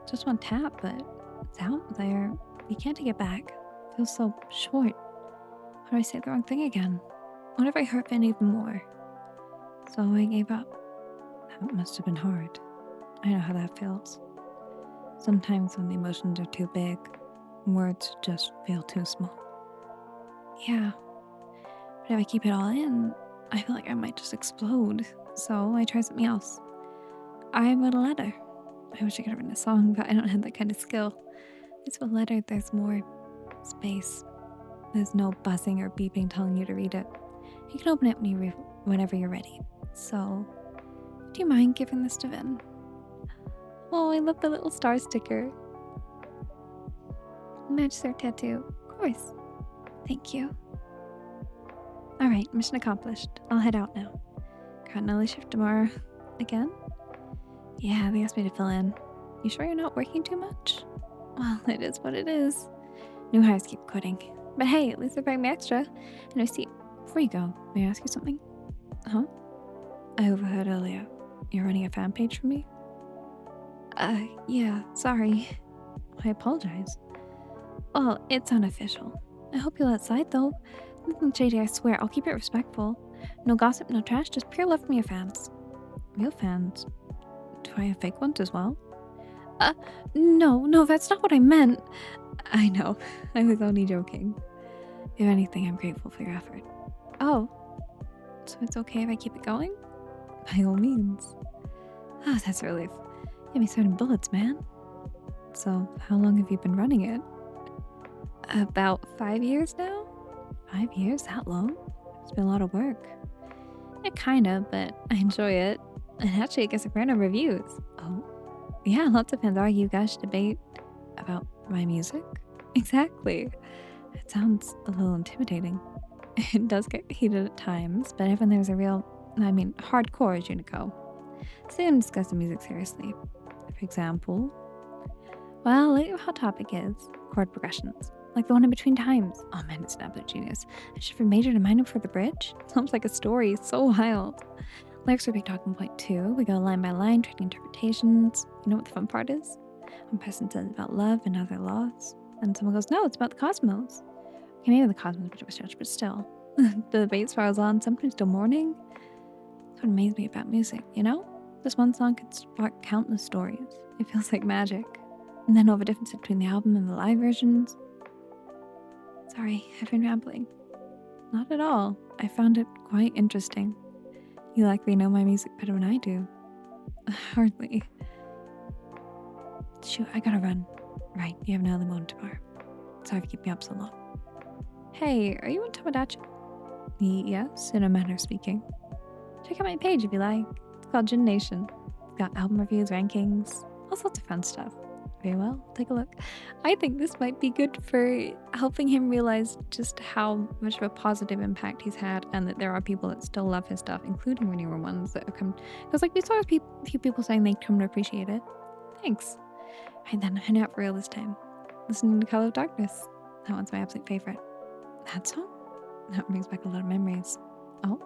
[SPEAKER 1] Just one tap, but it's out there. You can't take it back. It feels so short. How do I say the wrong thing again? What if I hurt Finn even more? So I gave up. That must have been hard. I know how that feels. Sometimes when the emotions are too big, words just feel too small. Yeah. But if I keep it all in, I feel like I might just explode. So I tried something else. I wrote a letter. I wish I could have written a song, but I don't have that kind of skill. It's a letter, there's more space. There's no buzzing or beeping telling you to read it. You can open it whenever you're ready. So, do you mind giving this to Vin? Oh, I love the little star sticker. Match their tattoo. Of course. Thank you. Alright, mission accomplished. I'll head out now. Got an early shift tomorrow. Again? Yeah, they asked me to fill in. You sure you're not working too much? Well, it is what it is. New hires keep quitting. But hey, at least they're paying me extra. And I see. Before you go, may I ask you something? Huh? I overheard earlier. You're running a fan page for me? Yeah, sorry. I apologize. Well, it's unofficial. I hope you'll outside though. Nothing shady, I swear. I'll keep it respectful. No gossip, no trash, just pure love from your fans. Real fans? Do I have fake ones as well? No, that's not what I meant. I know. I was only joking. If anything, I'm grateful for your effort. Oh. So it's okay if I keep it going? By all means. Oh, that's a relief. You have me sweating bullets, man. So, how long have you been running it? About 5 years now? 5 years? That long? It's been a lot of work. Yeah, kinda, but I enjoy it. And actually, it gets a fair number of views. Oh? Yeah, lots of fans argue, gush, debate about my music. Exactly. It sounds a little intimidating. It does get heated at times, but if when there's a real, hardcore Junico, so you don't discuss the music seriously. For example, well, lately our hot topic is chord progressions, like the one in between times. Oh man, it's an absolute genius. I shift from major to minor for the bridge. Sounds like a story, so wild. Lyrics are a big talking point too. We go line by line, trading interpretations. You know what the fun part is? One person says about love and other loss, and someone goes, no, it's about the cosmos. Okay, maybe the cosmos is a bit of a stretch, but still. The debate spirals on, sometimes till morning. That's what amazes me about music, you know? This one song could spark countless stories. It feels like magic. And then over the difference between the album and the live versions. Sorry, I've been rambling. Not at all. I found it quite interesting. You likely know my music better than I do. Hardly. Shoot, I gotta run. Right, you have an early morning tomorrow. Sorry for keeping me up so long. Hey, are you on Tomodachi? Yes, in a manner of speaking. Check out my page if you like. It's called Gin Nation. It's got album reviews, rankings, all sorts of fun stuff. Very well, take a look. I think this might be good for helping him realize just how much of a positive impact he's had, and that there are people that still love his stuff, including the newer ones that have come. Because like we saw a few people saying they come to appreciate it. Thanks. Right then, I'm out for real this time. Listening to Color of Darkness. That one's my absolute favorite. That song? That brings back a lot of memories. Oh?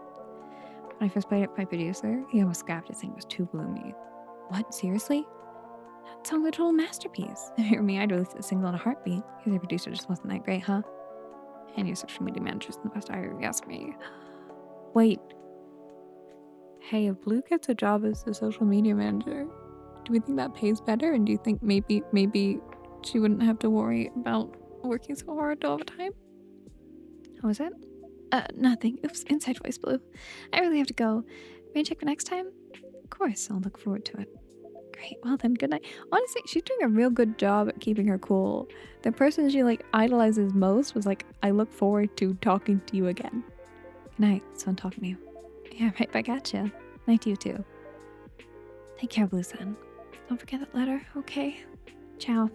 [SPEAKER 1] When I first played it with my producer, he almost scrapped it saying it was too gloomy. What? Seriously? That song's a total masterpiece. If you were me, I'd release a single in a heartbeat. Because your producer just wasn't that great, huh? And your social media manager's the best I asked me. Wait. Hey, if Blue gets a job as the social media manager, do we think that pays better? And do you think maybe she wouldn't have to worry about working so hard all the time? How was it? Nothing. Oops, inside voice, Blue. I really have to go. May I check for next time? Of course, I'll look forward to it. Great, well then, good night. Honestly, she's doing a real good job at keeping her cool. The person she like idolizes most was like, I look forward to talking to you again. Good night, it's fun talking to you. Yeah, right back at you. Night to you too. Take care, Blue Sun. Don't forget that letter, okay? Ciao.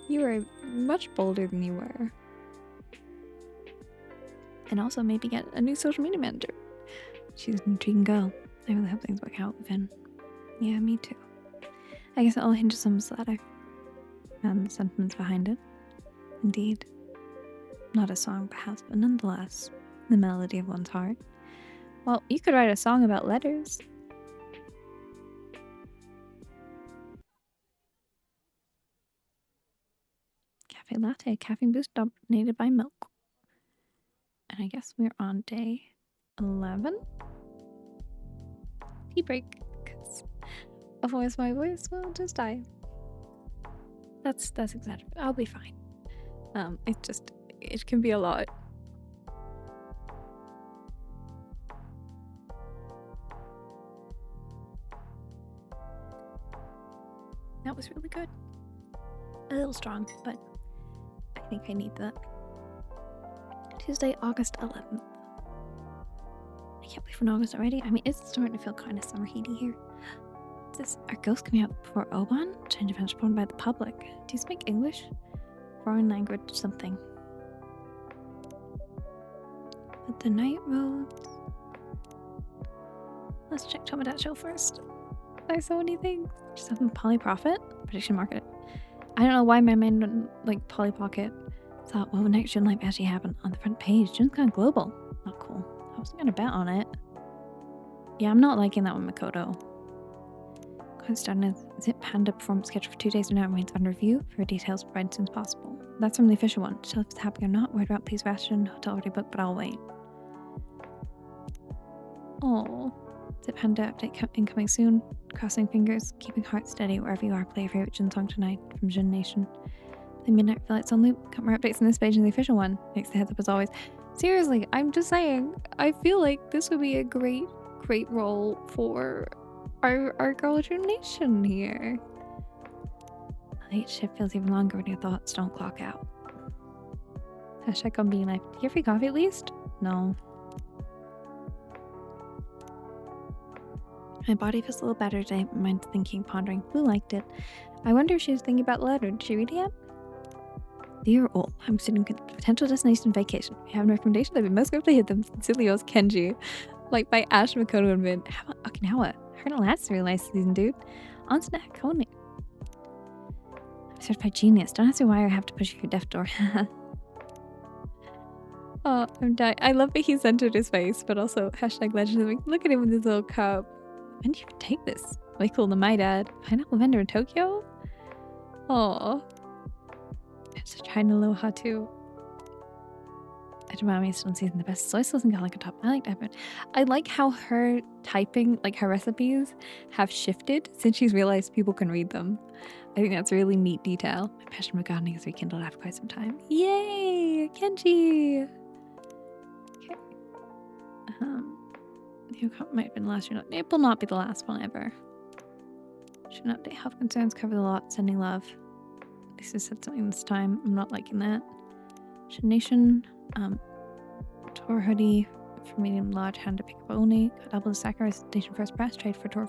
[SPEAKER 1] You were much bolder than you were. And also maybe get a new social media manager. She's an intriguing girl. I really hope things work out with Finn. Yeah, me too. I guess it all hinges on this letter. And the sentiments behind it. Indeed. Not a song perhaps, but nonetheless, the melody of one's heart. Well, you could write a song about letters. Cafe latte, caffeine boost dominated by milk. And I guess we're on day 11? Tea break, because otherwise my voice will just die. That's exaggerated. I'll be fine. It can be a lot. That was really good. A little strong, but I think I need that. Tuesday, August 11th. I can't believe we're in August already. I mean, it's starting to feel kind of summer heaty here. Are ghosts coming out before Oban? Change of events reported by the public. Do you speak English? Foreign language something. But the night roads. Let's check Tomodachi first. There's so many things. Just have Polly Profit? Prediction market. I don't know why my mind went like Polly Pocket. Thought, what would next June life actually happen? On the front page, June's gone global. Not cool. I wasn't gonna bet on it. Yeah, I'm not liking that one, Makoto. Zip Panda performance schedule for 2 days and now remains under review. For details provided as soon as possible. That's from the official one. Tell if it's happening or not. Worried about please ration. Hotel already booked, but I'll wait. Oh, Zip Panda update incoming soon. Crossing fingers, keeping heart steady wherever you are. Play your favorite Jin song tonight from Jin Nation. The Midnight Lights on loop. Got more updates on this page than the official one. Thanks the heads up as always. Seriously, I'm just saying. I feel like this would be a great role for our girl Jin Nation here. The late shift feels even longer when your thoughts don't clock out. Hashtag on being life. Do you have free coffee at least? No. My body feels a little better today. My mind's thinking, pondering. Blue liked it. I wonder if she was thinking about the letter. Did she read it yet? Dear all, I'm sitting at potential destination vacation. If you have a recommendation, I'd be most grateful to hit them. Sincerely yours, Kenji. Like by Ash Makoto and Min. How about Okinawa? Heard that's a really nice season, dude. On snack, call me. I'm certified genius. Don't ask me why I have to push you through death door. Oh, I'm dying. I love that he centered his face, but also hashtag legend. Look at him with his little cup. When did you even take this? Way cooler than my dad. Pineapple vendor in Tokyo? Oh. I'm such a little hot too. I don't know, I'm still season the best soy sauce and garlic on top. I like that. I like how her typing, like her recipes, have shifted since she's realized people can read them. I think that's a really neat detail. My passion for gardening has rekindled after quite some time. Yay! Kenji! Okay. Might have been the last one. It will not be the last one ever. Should not update health concerns, cover the lot, sending love. This has said something this time. I'm not liking that. Should nation, tour hoodie for medium large, hand to pick up only. Got double the sacker as station first press, trade for tour,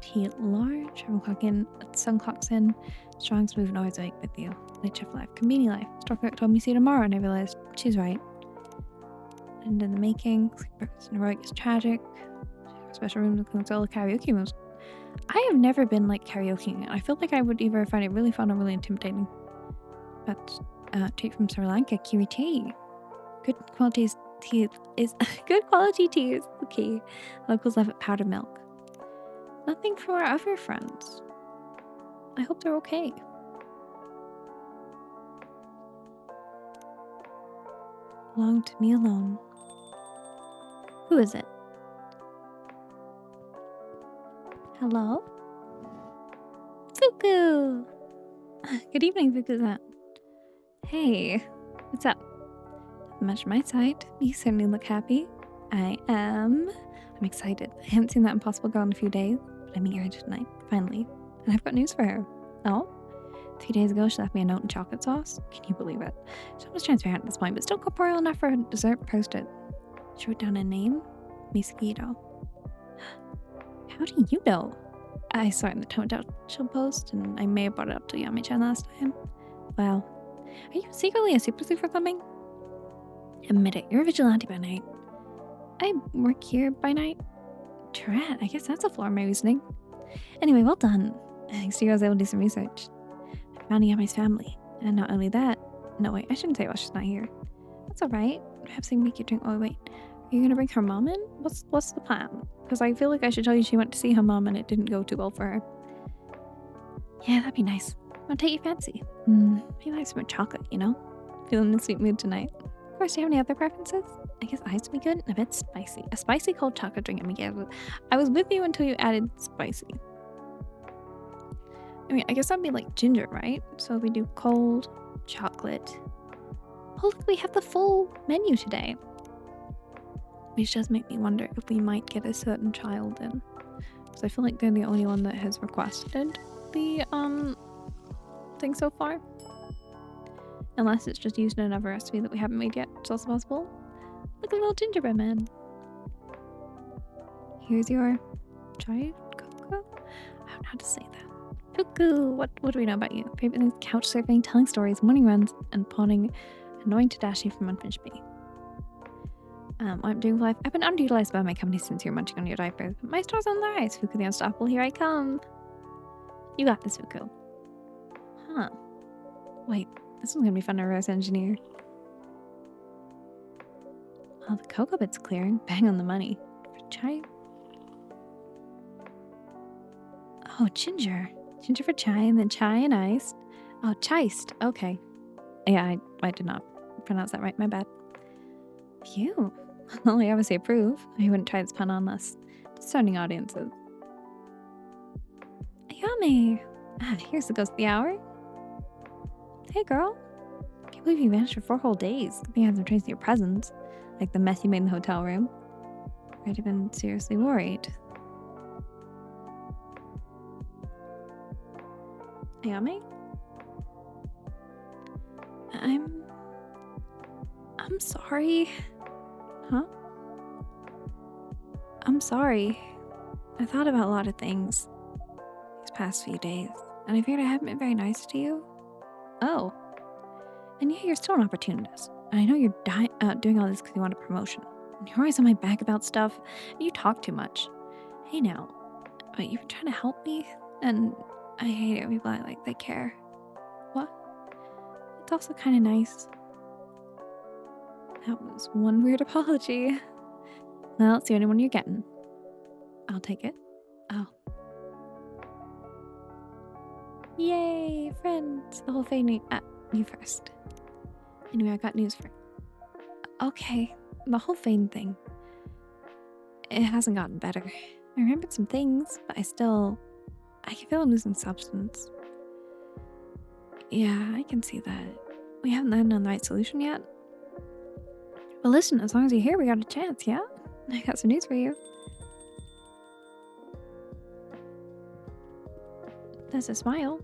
[SPEAKER 1] T large. Everyone clock in, sun clocks in. Strong, smooth, and always awake with you. Late shift life, convenient life. Store clerk told me see you tomorrow, and I realized she's right. And in the making, breakfast and heroic is tragic. Special rooms with console karaoke rooms. I have never been like karaokeing. I feel like I would either find it really fun or really intimidating. But tea from Sri Lanka, kiwi tea. Good quality tea is good quality tea is the key. Locals love it powdered milk. Nothing for our other friends. I hope they're okay. Belong to me alone. Who is it? Hello? Fuku! Good evening, Fuku-san. Hey, what's up? Not much on my side. You certainly look happy. I am. I'm excited. I haven't seen that impossible girl in a few days, but I'm eager tonight, finally. And I've got news for her. Oh? 3 days ago, she left me a note in chocolate sauce. Can you believe it? She's almost transparent at this point, but still corporeal enough for her dessert posted. She wrote down a name. Mosquito. How do you know? I saw it in the Toadchill post, and I may have brought it up to Yami-chan last time. Wow. Are you secretly a super sleuth or something? Admit it, you're a vigilante by night. I work here by night? Drat, I guess that's a flaw in my reasoning. Anyway, well done. Thanks to you, I was able to do some research. I found Yami's family. And not only that... No, wait, I shouldn't say it while she's not here. That's alright. Perhaps I can make you drink... Oh, wait. Are you gonna bring her mom in? What's the plan? Because I feel like I should tell you she went to see her mom and it didn't go too well for her. Yeah, that'd be nice. I'll take your fancy. Maybe like some chocolate, you know? Feeling in a sweet mood tonight. Of course, do you have any other preferences? I guess ice would be good and a bit spicy. A spicy cold chocolate drink at me. I was with you until you added spicy. I mean, I guess that'd be like ginger, right? So we do cold, chocolate. Oh, look, we have the full menu today. Which does make me wonder if we might get a certain child in. Because I feel like they're the only one that has requested the thing so far. Unless it's just used in another recipe that we haven't made yet. It's also possible. Look at a little gingerbread man. Here's your chai cocoa. I don't know how to say that. Fuku, what do we know about you? Favorite things: couch surfing, telling stories, morning runs, and pawning annoying Tadashi from Unfinished Bee. What I'm doing for life. I've been underutilized by my company since you're munching on your diapers, but my star's on the rise. Fuku the Unstoppable, here I come. You got this, Fuku. Huh. Wait, this one's gonna be fun to reverse engineer. Oh, the cocoa bit's clearing. Bang on the money. For chai. Oh, ginger. Ginger for chai, and then chai and iced. Oh, chiced. Okay. Yeah, I did not pronounce that right. My bad. Phew. Well, I obviously approve. I wouldn't try this pun unless discerning audiences. Yummy. Ah, here's the ghost of the hour. Hey, girl. Can't believe you vanished for 4 whole days. Good thing I had some trace of your presence. Like the mess you made in the hotel room. I'd have been seriously worried. Ayame? I'm sorry. Huh? I'm sorry. I thought about a lot of things these past few days, and I figured I haven't been very nice to you. Oh. And yeah, you're still an opportunist. And I know you're doing all this because you want a promotion. And you're always on my back about stuff, and you talk too much. Hey now, but you were trying to help me, and I hate it when people act like they care. What? It's also kind of nice. That was one weird apology. Well, it's the only one you're getting. I'll take it. Oh. Yay, friends. The whole thing. You first. Anyway, I got news for you. Okay, the whole Fane thing. It hasn't gotten better. I remembered some things, but I can feel I'm losing substance. Yeah, I can see that. We haven't landed on the right solution yet. But listen, as long as you're here, we got a chance, yeah? I got some news for you. That's a smile.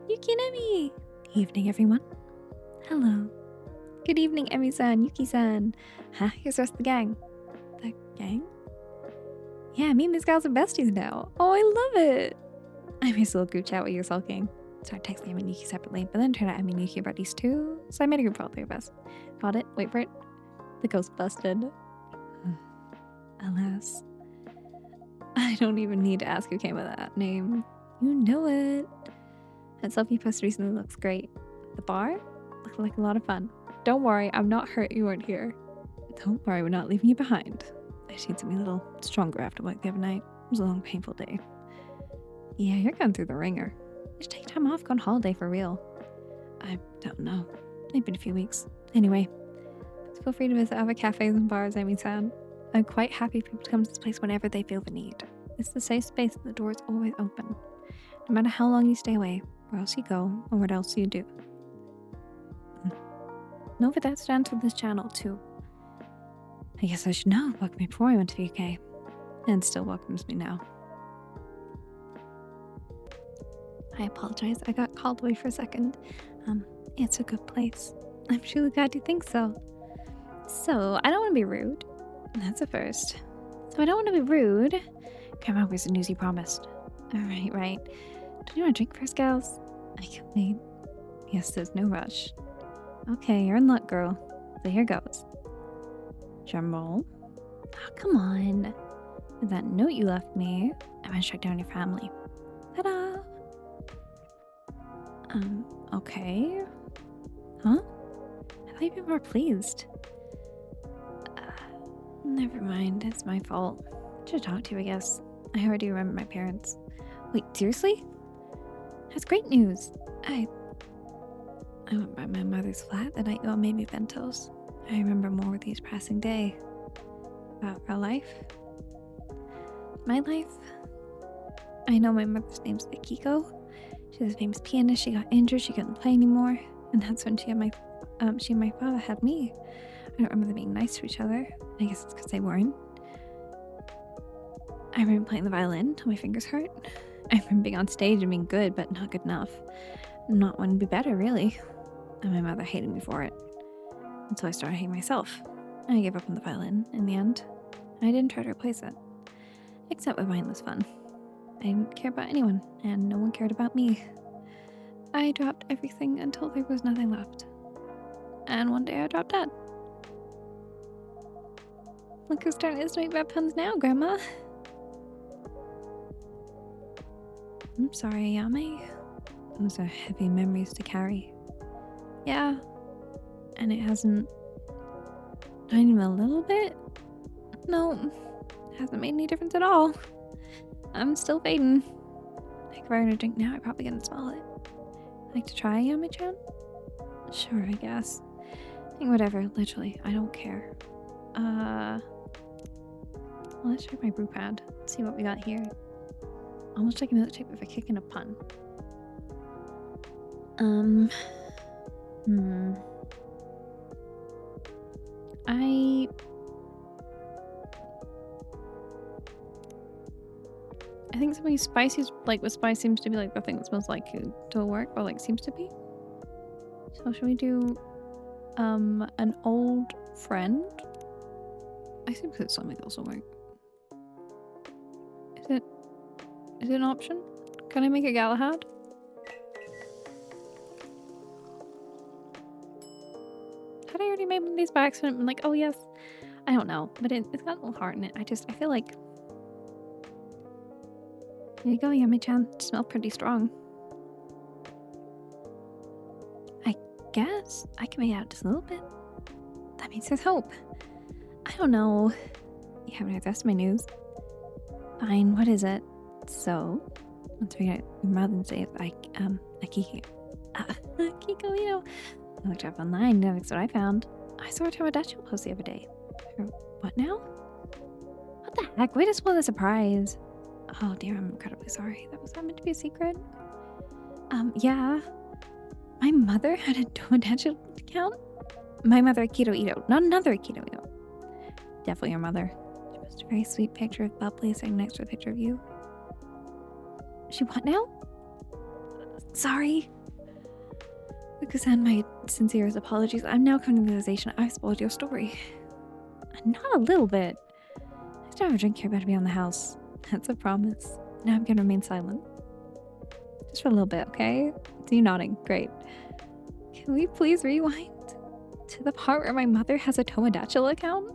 [SPEAKER 1] Yuki and Emmy! Evening, everyone. Hello. Good evening, Emmy-san, Yuki-san. Huh? Here's the rest of the gang. The gang? Yeah, me and these gals are besties now. Oh, I love it. I missed a little group chat while you were sulking. Started texting Emmy and Yuki separately, but then turned out Emmy and Yuki are buddies too, so I made a group for all three of us. Got it? Wait for it. The ghost busted. Alas. I don't even need to ask who came with that name. You know it. That selfie you posted recently looks great. The bar? Looked like a lot of fun. Don't worry, I'm not hurt you weren't here. Don't worry, we're not leaving you behind. I just need something a little stronger after work the other night. It was a long, painful day. Yeah, you're going through the ringer. You should take time off, go on holiday for real. I don't know. Maybe in a few weeks. Anyway, feel free to visit other cafes and bars, Amy-san. I'm quite happy for people to come to this place whenever they feel the need. It's the safe space and the door is always open. No matter how long you stay away, where else you go, or what else you do. Know that that stands for this channel too. I guess I should know. Welcomed me before I went to the UK. And still welcomes me now. I apologize. I got called away for a second. It's a good place. I'm truly glad you think so. So, I don't want to be rude. That's a first. So I don't want to be rude. Grandma, where's the news you promised? Alright, right. Do you want a drink first, gals? I can wait. Yes, there's no rush. Okay, you're in luck, girl. So here goes. Drumroll. Oh, come on. With that note you left me, I went to track down your family. Ta-da! Okay. Huh? I thought you'd be more pleased. Never mind, it's my fault. Should talk to you, I guess. I already remember my parents. Wait, seriously? That's great news. I went by my mother's flat the night you all made me bentos. I remember more with each passing day. About our life. My life? I know my mother's name's Akiko. She's a famous pianist. She got injured. She couldn't play anymore. And that's when she and my father had me. I don't remember them being nice to each other. I guess it's because they weren't. I remember playing the violin till my fingers hurt. I remember being on stage and being good, but not good enough. Not wanting to be better, really. And my mother hated me for it. Until I started hating myself. I gave up on the violin in the end. I didn't try to replace it. Except with mindless fun. I didn't care about anyone, and no one cared about me. I dropped everything until there was nothing left. And one day I dropped dead. Look who's turn it is to make bad puns now, Grandma. I'm sorry, Yami. Those are heavy memories to carry. Yeah. And it hasn't... not even a little bit? No. It hasn't made any difference at all. I'm still fading. If I were to drink now, I'd probably gonna smell it. Like to try, Yami-chan? Sure, I guess. I think whatever, literally, I don't care. Well, let's check my brew pad. See what we got here. Almost like a milkshake with a kick and a pun. I think something spicy, like with spice, seems to be like the thing that smells like to work, or like seems to be. So should we do an old friend? I think that something else will work. Is it an option? Can I make it Galahad? Had I already made one of these by accident? I'm like, oh yes. I don't know, but it's got a little heart in it. I feel like... There you go, Yami-chan. It smells pretty strong. I guess I can make it out just a little bit. That means there's hope. I don't know. You haven't heard the rest of my news. Fine, what is it? So, once we get your Mother's Day, Akiko, you know. I looked up online, that's what I found. I saw a Tomodachi post the other day. What now? What the heck? Way to spoil the surprise. Oh dear, I'm incredibly sorry. Was that meant to be a secret? Yeah. My mother had a Tomodachi account? My mother, Akito Ito. Not another Akito Ito. Definitely your mother. She posted a very sweet picture of Bubbly sitting next to a picture of you. She what now? Sorry. Kusan, my sincerest apologies. I'm now coming to the realization I've spoiled your story. Not a little bit. Next time I have a drink, you're about to be on the house. That's a promise. Now I'm gonna remain silent. Just for a little bit, okay? So you nodding. Great. Can we please rewind to the part where my mother has a Tomodachi account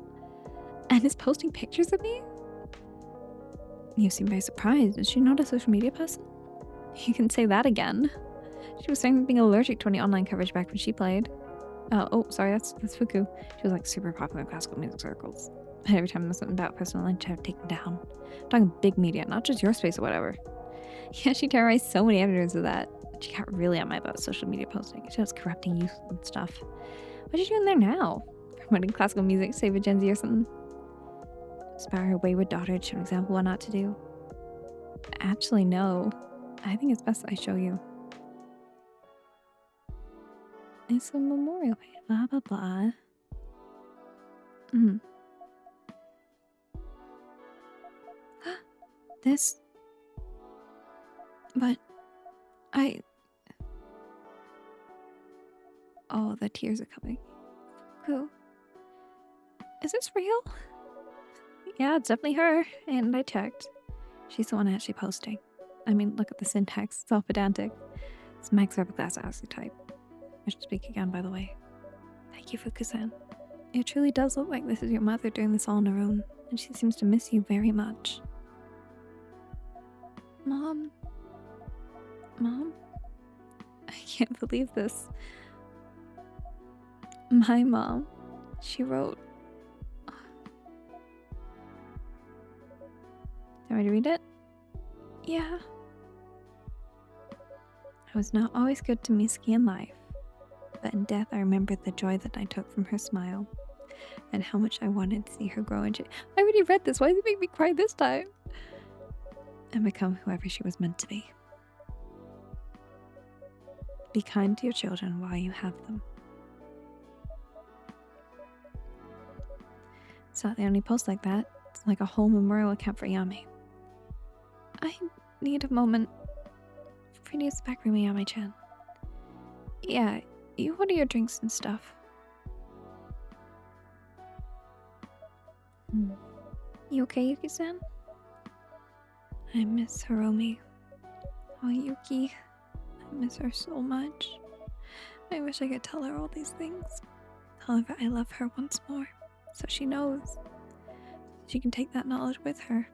[SPEAKER 1] and is posting pictures of me? You seem very surprised. Is she not a social media person? You can say that again. She was saying being allergic to any online coverage back when she played. Oh, sorry, that's Fuku. She was like super popular in classical music circles. And every time there's something about personal line, she had taken down. I'm talking big media, not just your space or whatever. Yeah, she terrorized so many editors of that. She got really on my about social media posting. She was corrupting youth and stuff. What are you doing there now? Promoting classical music, save a Gen Z or something? Inspire her wayward daughter to show an example what not to do. Actually, no. I think it's best I show you. It's a memorial page, blah, blah, blah. This... But... Oh, the tears are coming. Who? Is this real? Yeah, it's definitely her. And I checked. She's the one actually posting. I mean, look at the syntax. It's all pedantic. It's Mike's upper-class Aussie type. I should speak again, by the way. Thank you, Fuku-san. It truly does look like this is your mother doing this all on her own, and she seems to miss you very much. Mom? I can't believe this. My mom. She wrote... Do you want me to read it? Yeah. I was not always good to Miski in life, but in death I remembered the joy that I took from her smile, and how much I wanted to see her grow and change. I already read this, why does it make me cry this time? And become whoever she was meant to be. Be kind to your children while you have them. It's not the only post like that. It's like a whole memorial account for Yami. I need a moment. Pretty is back room, Yami-chan. Yeah, you order your drinks and stuff. You okay, Yuki-san? I miss Hiromi. Oh, Yuki. I miss her so much. I wish I could tell her all these things. Tell her that I love her once more, so she knows. She can take that knowledge with her.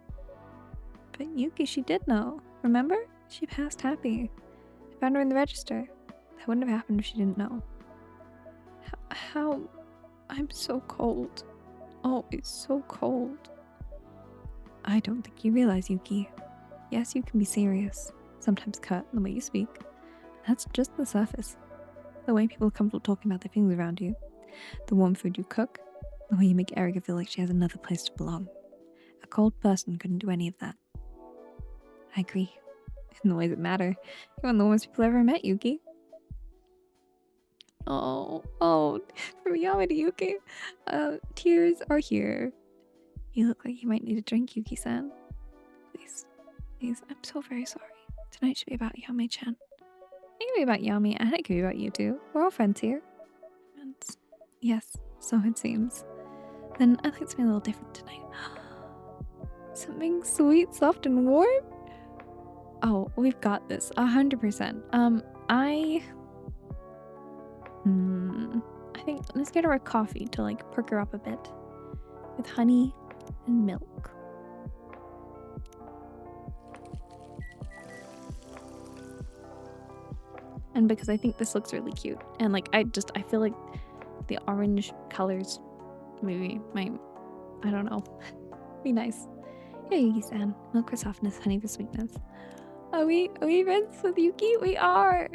[SPEAKER 1] But Yuki, she did know. Remember? She passed happy. I found her in the register. That wouldn't have happened if she didn't know. How? I'm so cold. Oh, it's so cold. I don't think you realize, Yuki. Yes, you can be serious. Sometimes cut in the way you speak. But that's just the surface. The way people are comfortable talking about their feelings around you. The warm food you cook. The way you make Erika feel like she has another place to belong. A cold person couldn't do any of that. I agree. In the ways that matter. You're one of the warmest people I ever met, Yuki. Oh, from Yami to Yuki. Tears are here. You look like you might need a drink, Yuki-san. Please, I'm so very sorry. Tonight should be about Yami-chan. It can be about Yami, and it can be about you too. We're all friends here. And yes, so it seems. Then I'd like to be a little different tonight. Something sweet, soft, and warm? Oh, we've got this. 100%. I think let's get her a coffee to like perk her up a bit. With honey and milk. And because I think this looks really cute. And like I feel like the orange colors maybe might, I don't know, be nice. Yeah, Yuki-san. Milk for softness, honey for sweetness. Are we friends with Yuki? We are!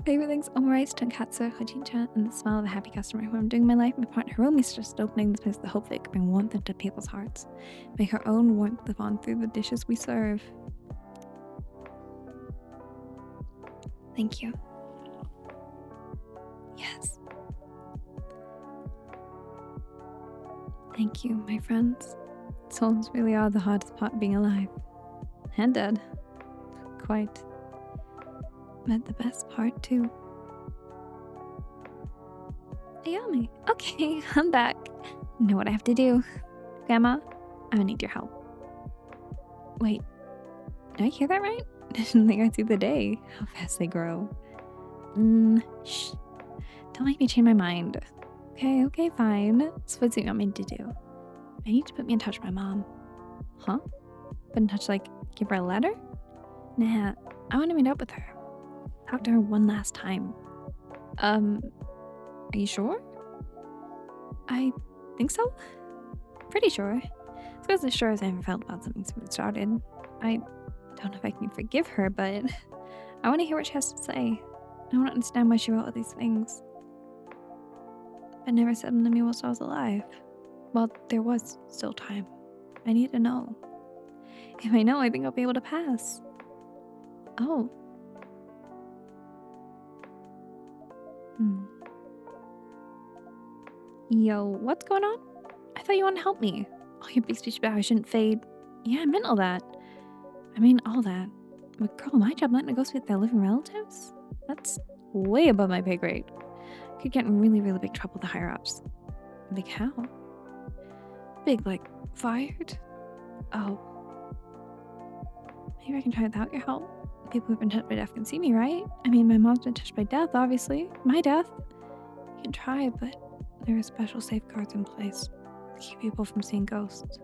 [SPEAKER 1] Favorite things: omurice, tonkatsu, hojincha, and the smile of a happy customer. When I'm doing my life, my partner Hiromi's just opening this place with the hope that it could bring warmth into people's hearts. Make our own warmth live on through the dishes we serve. Thank you. Yes. Thank you, my friends. Souls really are the hardest part of being alive. And dead. quite. But the best part, too. Ayami. Okay, I'm back. Know what I have to do. Grandma, I'm gonna need your help. Wait, did I hear that right? Didn't think I'd see the day. How fast they grow. Shh. Don't make me change my mind. Okay, fine. So what's it you want me to do? I need to put me in touch with my mom. Huh? Put in touch, like, give her a letter? Nah, I want to meet up with her. Talk to her one last time. Are you sure? I think so. Pretty sure. It's about as sure as I ever felt about something since it started. I don't know if I can forgive her, but I want to hear what she has to say. I want to understand why she wrote all these things. But never said them to me whilst I was alive. Well, there was still time. I need to know. If I know, I think I'll be able to pass. Oh. Yo, what's going on? I thought you wanted to help me. All your big speech about how I shouldn't fade. Yeah, I meant all that. I mean all that. But girl, my job letting to go with their living relatives? That's way above my pay grade. Could get in really, really big trouble with the higher ups. Big how? Big, like, fired? Oh. Maybe I can try without your help. People who've been touched by death can see me, right? I mean, my mom's been touched by death, obviously. My death. You can try, but there are special safeguards in place to keep people from seeing ghosts.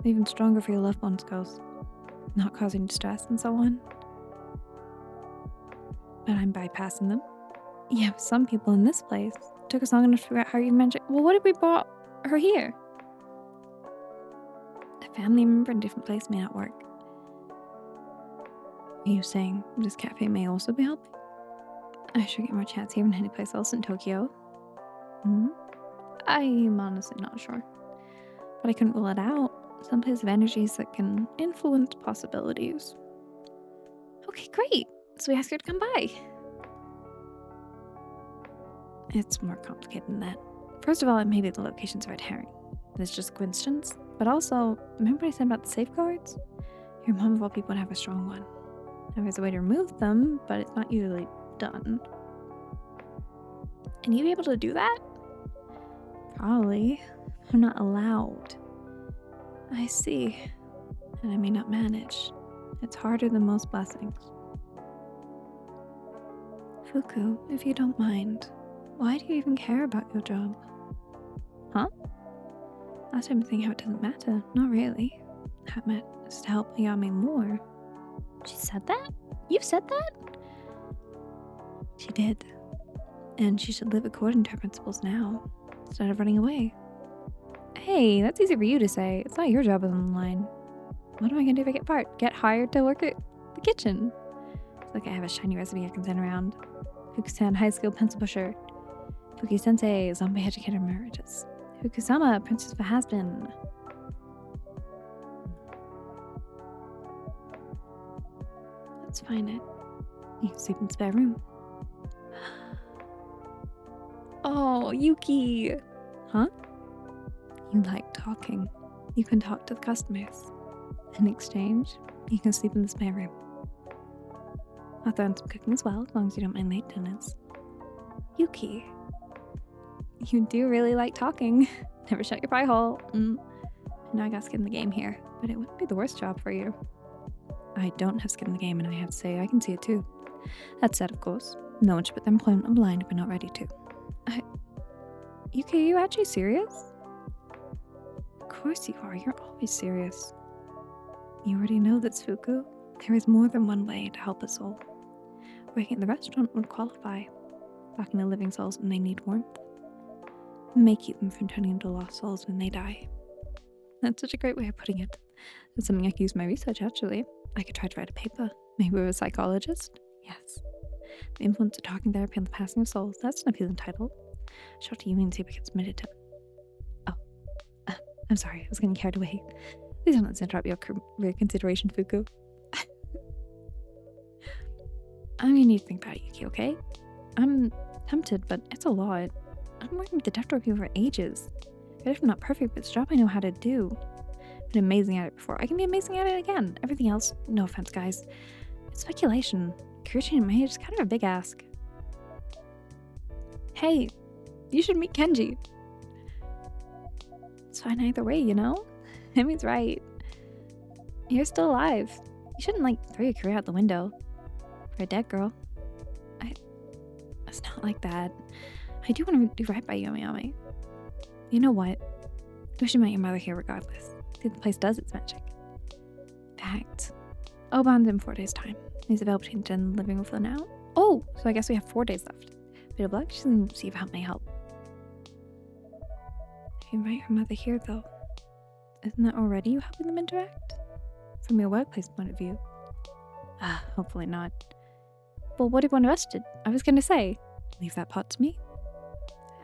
[SPEAKER 1] They're even stronger for your loved one's ghosts. Not causing distress and so on. But I'm bypassing them. Yeah, some people in this place. It took us long enough to figure out how you mentioned. Well, what if we brought her here? A family member in a different place may not work. Are you saying this cafe may also be helping? I should get more chats here than any place else in Tokyo. I'm honestly not sure. But I couldn't rule it out. Some place of energies that can influence possibilities. Okay, great. So we asked her to come by. It's more complicated than that. First of all, maybe the location's a red herring. It's just a coincidence. But also, remember what I said about the safeguards? Your mom of all people would have a strong one. Now there's a way to remove them, but it's not usually done. And you'd be able to do that? Probably. I'm not allowed. I see. And I may not manage. It's harder than most blessings. Fuku, if you don't mind, why do you even care about your job? Huh? Last time I think how it doesn't matter. Not really. That matters to help Ayami more. She said that? You've said that? She did. And she should live according to her principles now, instead of running away. Hey, that's easy for you to say. It's not your job on the line. What am I gonna do if I get fired? Get hired to work at the kitchen. It's like I have a shiny recipe I can send around. Fuku-san, high school pencil pusher. Fuki-sensei, zombie educator emeritus. Fuku-sama, princess of a has-been. Let's find it. You can sleep in the spare room. Oh, Yuki! Huh? You like talking. You can talk to the customers. In exchange, you can sleep in the spare room. I'll throw in some cooking as well, as long as you don't mind late dinners. Yuki. You do really like talking. Never shut your pie hole. I know I got skin in the game here, but it wouldn't be the worst job for you. I don't have skin in the game, and I have to say I can see it too. That said, of course, no one should put their employment on the line if we're not ready to. Yuki, are you actually serious? Of course you are. You're always serious. You already know this, Fuku. There is more than one way to help a soul. Working at the restaurant would qualify. Talking to living souls when they need warmth. May keep them from turning into lost souls when they die. That's such a great way of putting it. It's something I could use in my research, actually. I could try to write a paper. Maybe with a psychologist? Yes. The influence of talking therapy on the passing of souls. That's an appealing title. Show it to you and see if we can submit it to... Oh. I'm sorry. I was getting carried away. Please don't let us interrupt your career consideration, Fuku. I mean, you need to think about it, Yuki, okay? I'm tempted, but it's a lot. I've been working with the deaf people for ages. If I'm not perfect, but it's a job I know how to do. I've been amazing at it before. I can be amazing at it again. Everything else, no offense, guys. It's speculation. Recruiting a mage is kind of a big ask. Hey, you should meet Kenji. It's fine either way, you know? Emmy's right. You're still alive. You shouldn't, like, throw your career out the window. For a dead girl. It's not like that. I do want to do right by you, Ami. You know what? I wish you met your mother here regardless. See if the place does its magic. Fact. Oban's in 4 days' time. He's available between the living room for now. Oh, so I guess we have 4 days left. Bit of luck, she's gonna see if help may help. If you invite your mother here, though, isn't that already you helping them interact? From your workplace point of view. Hopefully not. Well, what if one of us did? I was gonna say, leave that part to me.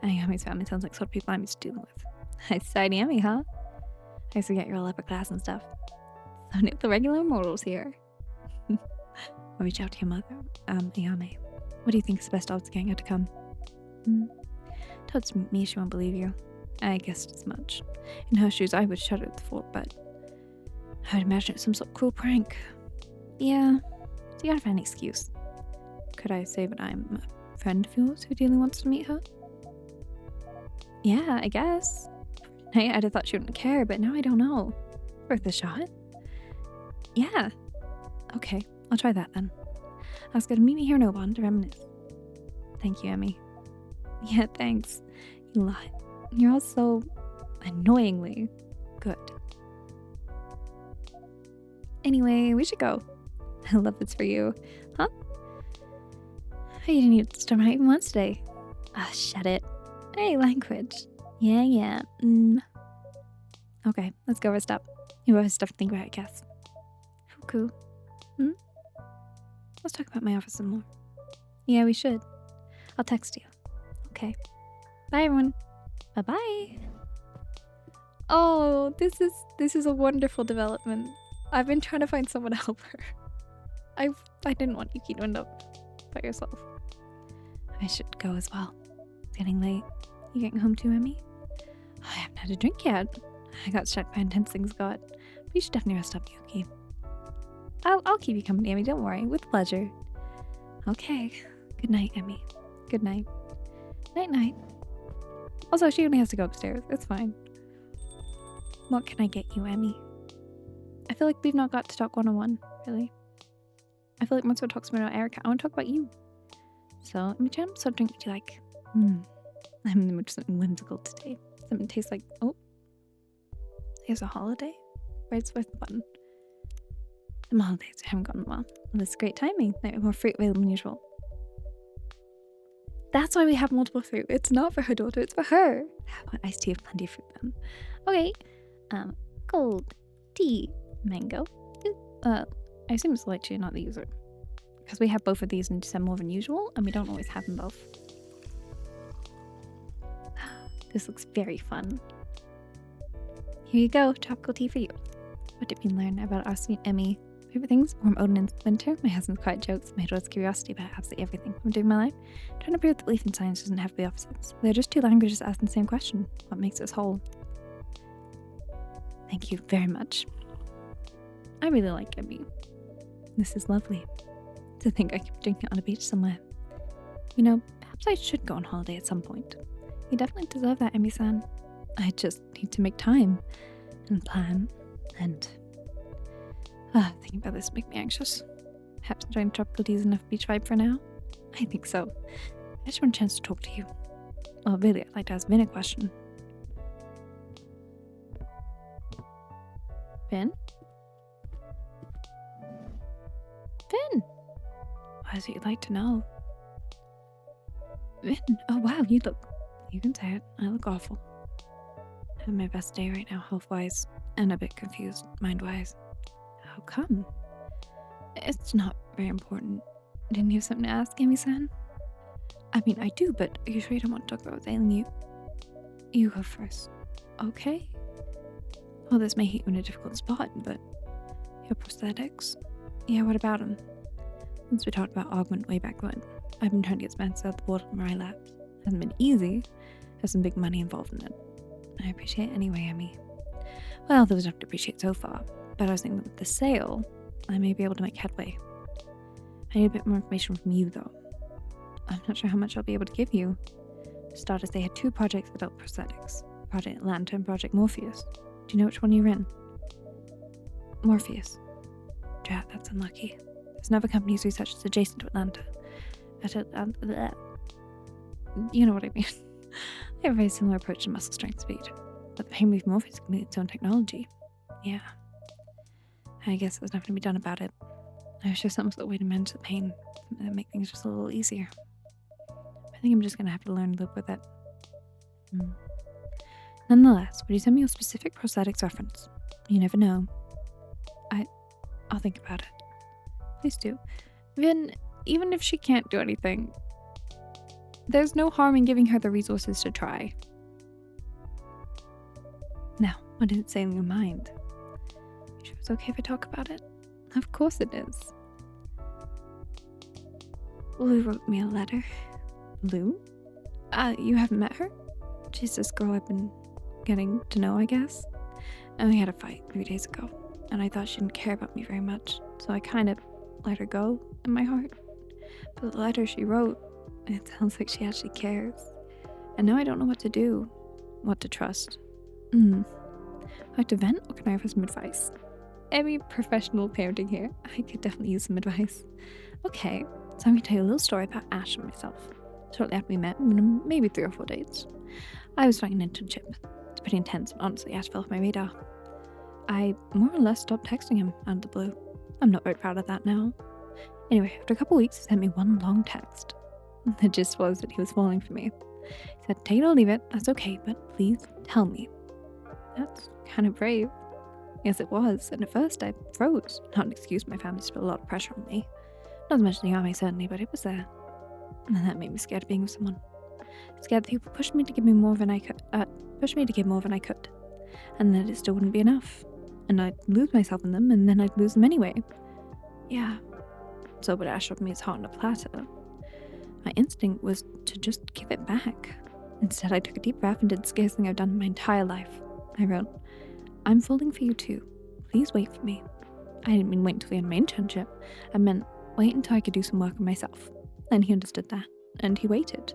[SPEAKER 1] Ayami's family sounds like sort of people I'm used to dealing with. Nice side Yami, huh? I forget you're all upper class and stuff. So nip the regular mortals here. I'll reach out to your mother, Ayame. What do you think is the best odds of getting her to come? Tell it to me, she won't believe you. I guessed as much. In her shoes, I would shudder at the thought, but I would imagine it's some sort of cruel prank. Yeah, so you gotta find an excuse. Could I say that I'm a friend of yours who really wants to meet her? Yeah, I guess. I'd have thought she wouldn't care, but now I don't know. Worth a shot? Yeah. Okay, I'll try that then. Ask her to meet me here in Oban to reminisce. Thank you, Emmy. Yeah, thanks. You lied. You're all so annoyingly good. Anyway, we should go. I love this for you. Huh? You didn't even start my even once today. Shut it. Hey, language. Yeah. Okay, let's go rest up. You have stuff to think about, I guess. Fuku. Let's talk about my office some more. Yeah, we should. I'll text you. Okay. Bye, everyone. Bye-bye. Oh, this is a wonderful development. I've been trying to find someone to help her. I didn't want Yuki to end up by yourself. I should go as well. It's getting late. You getting home too, Emmy? I haven't had a drink yet. I got struck by intense things, but you should definitely rest up, Yuki. I'll keep you company, Emmy. Don't worry. With pleasure. Okay. Good night, Emmy. Good night. Night. Also, she only has to go upstairs. It's fine. What can I get you, Emmy? I feel like we've not got to talk one-on-one, really. I feel like once we're talking about Erica, I want to talk about you. So, Emmy Chan, what sort of drink would you like? I'm in the mood for something whimsical today. Something that tastes like, oh, here's a holiday? Where's the button? Some holidays haven't gone well. This is great timing. There are more fruit available than usual. That's why we have multiple fruit. It's not for her daughter, it's for her. How about iced tea with plenty of fruit then? Okay. Cold tea, mango. I assume it's light tea, not the user. Because we have both of these in December more than usual, and we don't always have them both. This looks very fun. Here you go, tropical tea for you. What did we learn about our sweet Emmy? Favorite things? Warm Odin in winter. My husband's quiet jokes. My daughter's curiosity about absolutely everything. I'm doing my life. Trying to prove that belief in science doesn't have to be opposites. They're just two languages asking the same question. What makes us whole? Thank you very much. I really like Emmy. This is lovely. To think I could be drinking on a beach somewhere. You know, perhaps I should go on holiday at some point. You definitely deserve that, Emmy-san. I just need to make time and plan and thinking about this makes me anxious. Perhaps enjoying tropical tea is enough beach vibe for now? I think so. I just want a chance to talk to you. Well, really, I'd like to ask Vin a question. Vin? Vin! What is it you'd like to know? Vin! Oh wow, you can say it. I look awful. I'm having my best day right now, health-wise, and a bit confused, mind-wise. How come? It's not very important. Didn't you have something to ask, Amy-san? I mean, I do, but are you sure you don't want to talk about what's ailing you? You go first. Okay. Well, this may hit you in a difficult spot, but your prosthetics? Yeah, what about them? Since we talked about augment way back when, I've been trying to get Spencer out the board from my labs. Hasn't been easy. There's some big money involved in it. I appreciate it anyway, Emmy. Well, there was enough to appreciate so far, but I was thinking that with the sale, I may be able to make headway. I need a bit more information from you, though. I'm not sure how much I'll be able to give you. For starters, they had 2 projects that built prosthetics. Project Atlanta and Project Morpheus. Do you know which one you're in? Morpheus. Drat, that's unlucky. There's another company's research is adjacent to Atlanta. You know what I mean. They have a very similar approach to muscle strength speed. But the pain relief Morpheus can be its own technology. Yeah. I guess there's nothing to be done about it. I wish there was some sort of way to manage the pain that make things just a little easier. I think I'm just gonna have to learn to live with it. Nonetheless, would you send me your specific prosthetics reference? You never know. I'll think about it. Please do. Vin, even if she can't do anything, there's no harm in giving her the resources to try. Now, what did it say in your mind? You sure it's okay if I talk about it? Of course it is. Lou wrote me a letter. Lou? You haven't met her? She's this girl I've been getting to know, I guess. And we had a fight 3 days ago, and I thought she didn't care about me very much, so I kind of let her go in my heart. But the letter she wrote, it sounds like she actually cares. And now I don't know what to do, what to trust. Like to vent, or can I have some advice? Any professional parenting here. I could definitely use some advice. Okay, so I'm going to tell you a little story about Ash and myself. Shortly after we met, maybe 3 or 4 dates, I was starting an internship. It's pretty intense, but honestly, Ash fell off my radar. I more or less stopped texting him out of the blue. I'm not very proud of that now. Anyway, after a couple weeks, he sent me one long text. The gist was that he was falling for me. He said, take it or leave it, that's okay, but please tell me. That's kind of brave. Yes, it was, and at first I froze. Not an excuse, my family just put a lot of pressure on me. Not as much as the army, certainly, but it was there. And that made me scared of being with someone. Scared that people pushed me to give me more than I could. And that it still wouldn't be enough. And I'd lose myself in them, and then I'd lose them anyway. Yeah. So what Ash offered me is hot on a platter. My instinct was to just give it back. Instead, I took a deep breath and did the scariest thing I've done in my entire life. I wrote, I'm falling for you too. Please wait for me. I didn't mean wait until the end of my internship. I meant wait until I could do some work on myself. And he understood that. And he waited.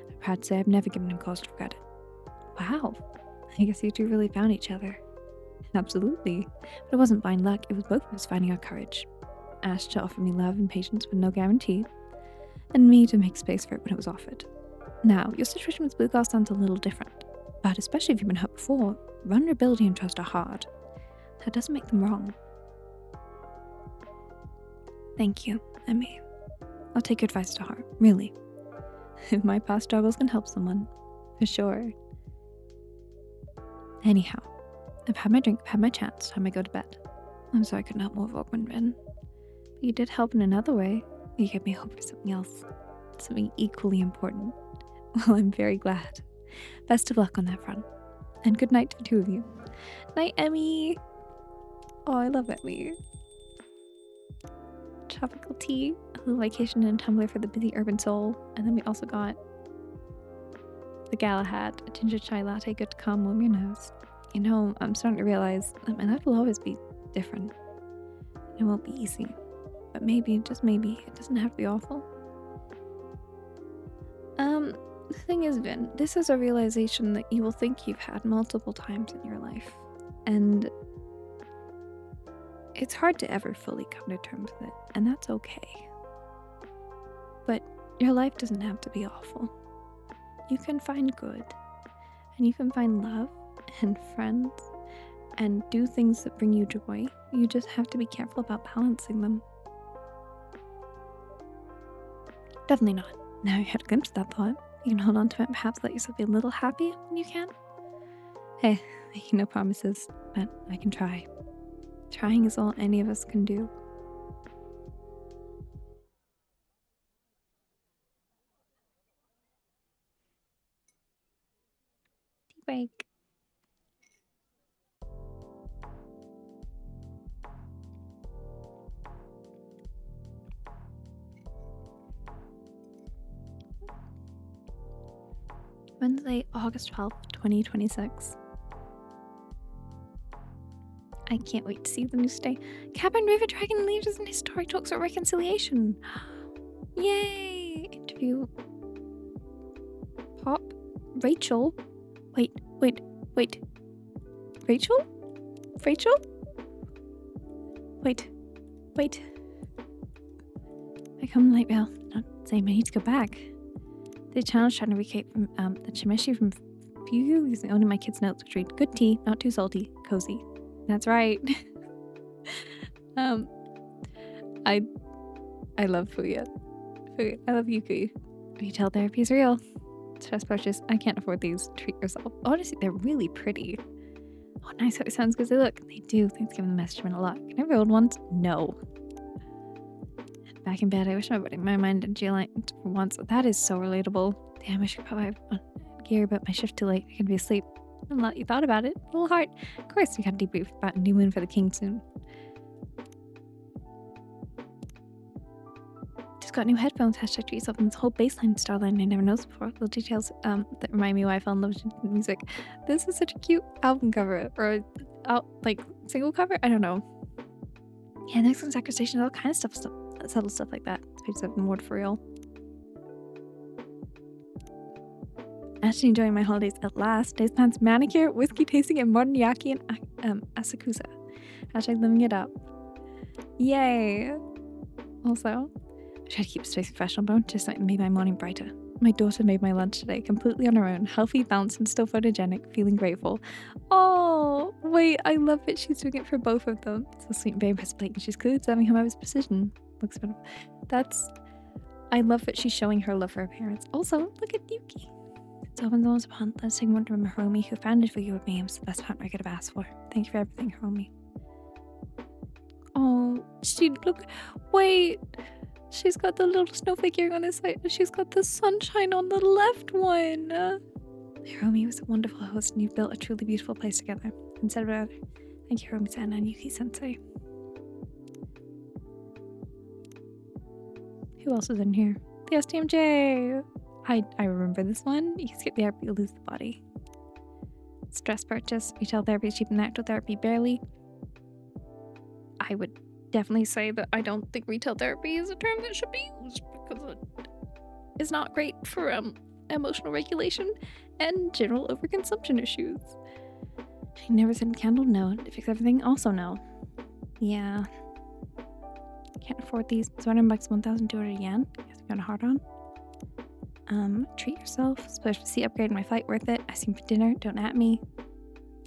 [SPEAKER 1] I'm proud to say I've never given him cause to regret it. Wow. I guess you two really found each other. Absolutely. But it wasn't blind luck. It was both of us finding our courage. Ash to offer me love and patience with no guarantee. And me to make space for it when it was offered. Now, your situation with Blue Glass sounds a little different. But especially if you've been hurt before, vulnerability and trust are hard. That doesn't make them wrong. Thank you, Emmy. I'll take your advice to heart, really. If my past struggles can help someone, for sure. Anyhow, I've had my drink, I've had my chance, time I go to bed. I'm sorry I couldn't help more of Oakman Rin. But you did help in another way. You gave me hope for something else. Something equally important. Well, I'm very glad. Best of luck on that front. And good night to the two of you. Night, Emmy! Oh, I love Emmy. Tropical tea, a little vacation and a tumbler for the busy urban soul. And then we also got the Galahad, a ginger chai latte good to calm warm your nerves. You know, I'm starting to realize that my life will always be different. It won't be easy. But maybe, just maybe, it doesn't have to be awful. The thing is, Vin, this is a realization that you will think you've had multiple times in your life. And it's hard to ever fully come to terms with it, and that's okay. But your life doesn't have to be awful. You can find good, and you can find love and friends, and do things that bring you joy. You just have to be careful about balancing them. Definitely not. Now you had a glimpse of that thought. You can hold on to it and perhaps let yourself be a little happy when you can. Hey, making no promises, but I can try. Trying is all any of us can do. Tea break. Wednesday, August 12th, 2026. I can't wait to see the news today. Cabin River Dragon leaves us in historic talks about reconciliation. Yay! Interview. Pop. Rachel. Wait. Rachel? Wait. I come late, Belle. Not saying I need to go back. The challenge trying to recreate from the chimishi from Fugu using only my kids' notes, which read good tea, not too salty, cozy. That's right. I love Fuya. I love Yuki. Retail therapy is real. Stress purchase. I can't afford these. Treat yourself. Honestly, they're really pretty. Oh, nice how it sounds because they look. They do. Thanksgiving message meant a lot. Can I have old ones? No. Back in bed, I wish my mind and G-Line for once. That is so relatable. Damn, I should probably have gear, but my shift too late. I can be asleep. A lot you thought about it. A little hard. Of course, we got to debrief about a new moon for the king soon. Just got new headphones. Hashtag treat yourself. And this whole bassline starline I never noticed before. Little details that remind me why I fell in love with music. This is such a cute album cover or like single cover. I don't know. Yeah, next one's Sacred Station. All kind of stuff, subtle stuff like that. It's page 7 more for real. Actually enjoying my holidays at last. Days plans, manicure, whiskey tasting, and modern yaki and asakusa. Hashtag living it up. Yay! Also, I try to keep space professional, but just made my morning brighter. My daughter made my lunch today, completely on her own, healthy, balanced, and still photogenic, feeling grateful. Oh, wait, I love it. She's doing it for both of them. So sweet and very impressive plate, and she's clearly serving him with precision. Looks beautiful. I love that she's showing her love for her parents. Also, look at Yuki. It's open zones upon. Let's take one to remember Hiromi, who founded for you with me. It's the best partner I could have asked for. Thank you for everything, Hiromi. Oh, wait. She's got the little snowflake earring on this side, and she's got the sunshine on the left one. Hiromi was a wonderful host, and you've built a truly beautiful place together. And said about it. Thank you, Hiromi-san and Yuki-sensei. Who else is in here? The STMJ! I remember this one. You skip the therapy, you'll lose the body. Stress purchase. Retail therapy is cheap and actual therapy barely. I would definitely say that I don't think retail therapy is a term that should be used because it is not great for emotional regulation and general overconsumption issues. I never sent a candle? No. To fix everything? Also no. Yeah. Can't afford these. So $100 1,200 yen. Guess I'm going hard on. Treat yourself. Splash for seat upgrade my flight worth it. Ice cream for dinner. Don't at me.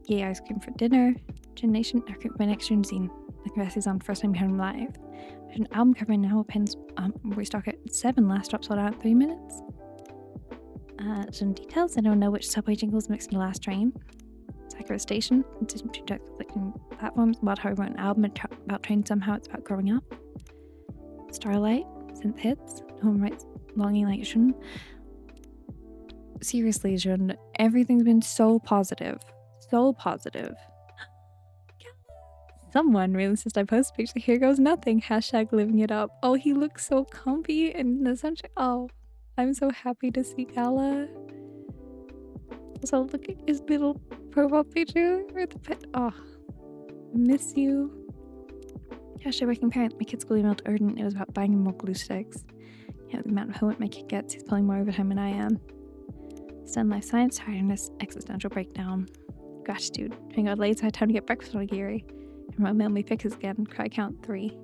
[SPEAKER 1] Yay, ice cream for dinner. Gen Nation. I create my next June zine. The rest is on first time behind live. There's an album cover now. Pins restock at 7. Last drop sold out in 3 minutes. Some details. I don't know which subway jingles mixed in the last train. Sacred Station. Clicking platforms. About how I wrote an album about train somehow. It's about growing up. Starlight. Synth hits. Home writes longing like Jun. Seriously, Jun, everything's been so positive. So positive. Someone really insists I post a picture. Here goes nothing. Hashtag living it up. Oh, he looks so comfy in the sunshine. Oh, I'm so happy to see Gala. Also, look at his little profile picture with the pet. Oh, I miss you. Hashtag working parent. My kid's school emailed Erden. It was about buying him more glue sticks. Yeah, the amount of homework my kid gets, he's pulling more overtime than I am. Stun life science, tiredness, existential breakdown. Gratitude. Thank God late, so I had time to get breakfast on a Giri. And my mail me fixes again. Cry count 3.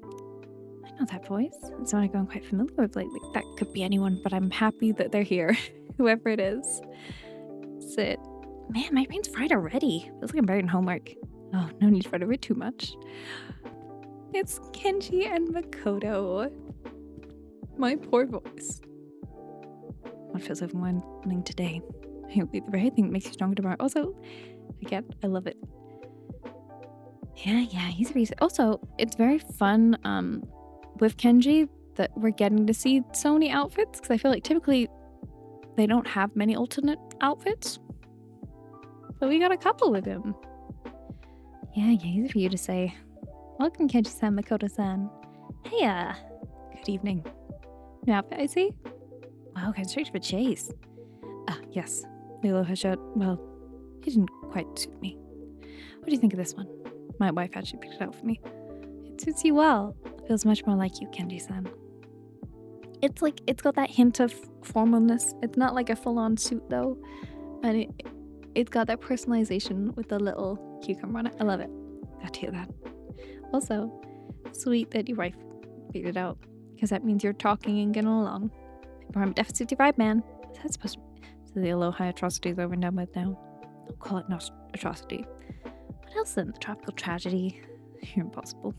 [SPEAKER 1] I know that voice. It's someone I've grown quite familiar with lately. That could be anyone, but I'm happy that they're here. Whoever it is. Sit. Man, my brain's fried already. Feels like I'm buried in homework. Oh, no need to fret over it too much. It's Kenji and Makoto. My poor voice. What feels overwhelming today? It'll be the very thing that makes you stronger tomorrow. Also, again, I love it. Yeah, he's a reason. Also, it's very fun with Kenji that we're getting to see Sony outfits because I feel like typically they don't have many alternate outfits. But we got a couple with him. Yeah, easy for you to say. Welcome, Kenji-san, Makoto-san. Hey, good evening. New outfit, I see? Wow, kind of straight for chase. Yes. Lilo has shot. Well, he didn't quite suit me. What do you think of this one? My wife actually picked it out for me. It suits you well. It feels much more like you, Kenji-san. It's got that hint of formalness. It's not like a full-on suit though. And it's got that personalization with the little cucumber on it. I love it. Got to hear that. Also, sweet that your wife figured it out, because that means you're talking and getting along. I'm a deficit deprived man. Is that supposed to be? So the Aloha atrocity is over and done with now. Don't call it not atrocity. What else then? The tropical tragedy. You're impossible.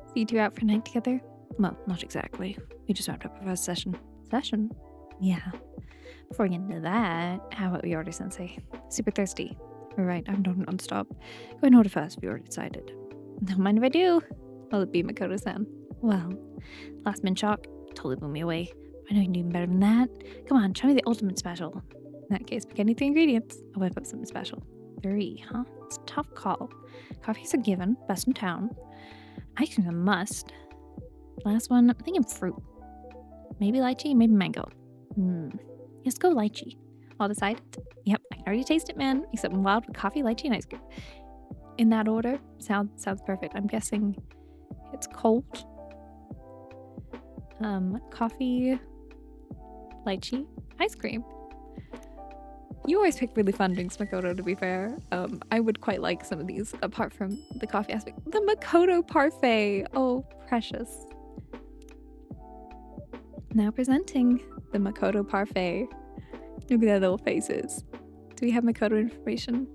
[SPEAKER 1] So you two out for a night together? Well, not exactly. We just wrapped up our first session. Session? Yeah. Before we get into that, how about we order, Sensei? Super thirsty. Alright, I'm not non-stop. Go ahead and order first if you already decided. Don't mind if I do. Will it be Makoto-san? Well, last minute shock totally blew me away. I know you can do even better than that. Come on, try me the ultimate special. In that case, pick any 3 ingredients. I'll whip up something special. 3, huh? It's a tough call. Coffee's a given, best in town. Ice cream's a must. Last one, I'm thinking fruit. Maybe lychee, maybe mango. Let's go lychee. All decided? Yep, I can already taste it, man. Except I'm wild with coffee, lychee, and ice cream. In that order, sounds perfect. I'm guessing it's cold. Coffee, lychee, ice cream. You always pick really fun drinks, Makoto, to be fair. I would quite like some of these, apart from the coffee aspect. The Makoto Parfait! Oh, precious. Now presenting the Makoto Parfait. Look at their little faces. Do we have Makoto information?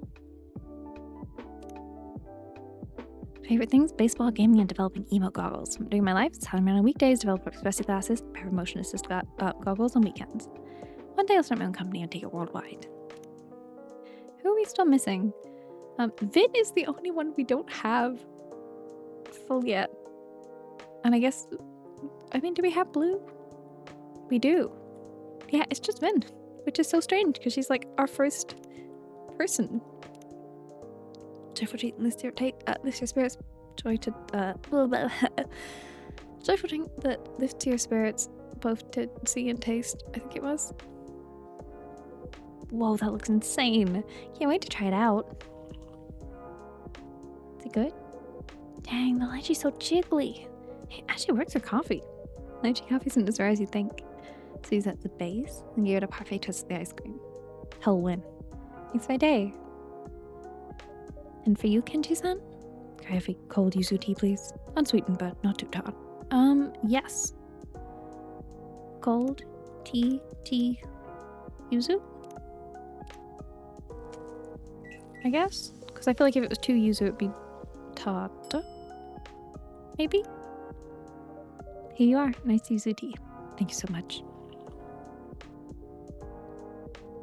[SPEAKER 1] Favorite things? Baseball, gaming, and developing emote goggles. During my life, Saturn on weekdays, develop expressive glasses, pair of motion assist goggles on weekends. One day I'll start my own company and take it worldwide. Who are we still missing? Vid is the only one we don't have full yet. And I guess, do we have Blue? We do. Yeah, it's just Vin, which is so strange because she's like our first person. Joyful drink, lift your spirits. Joyful drink that lifts your spirits both to see and taste, I think it was. Whoa, that looks insane. Can't wait to try it out. Is it good? Dang, the lychee's so jiggly. It actually works with coffee. Lychee coffee isn't as rare as you think. So use that as the base and give it a parfait twist of the ice cream. Hell win. Makes my day. And for you, Kenji-san? Can I have a cold yuzu tea, please? Unsweetened, but not too hot. Yes. Cold tea, yuzu? I guess? Because I feel like if it was too yuzu, it'd be tata? Maybe? Here you are. Nice yuzu tea. Thank you so much.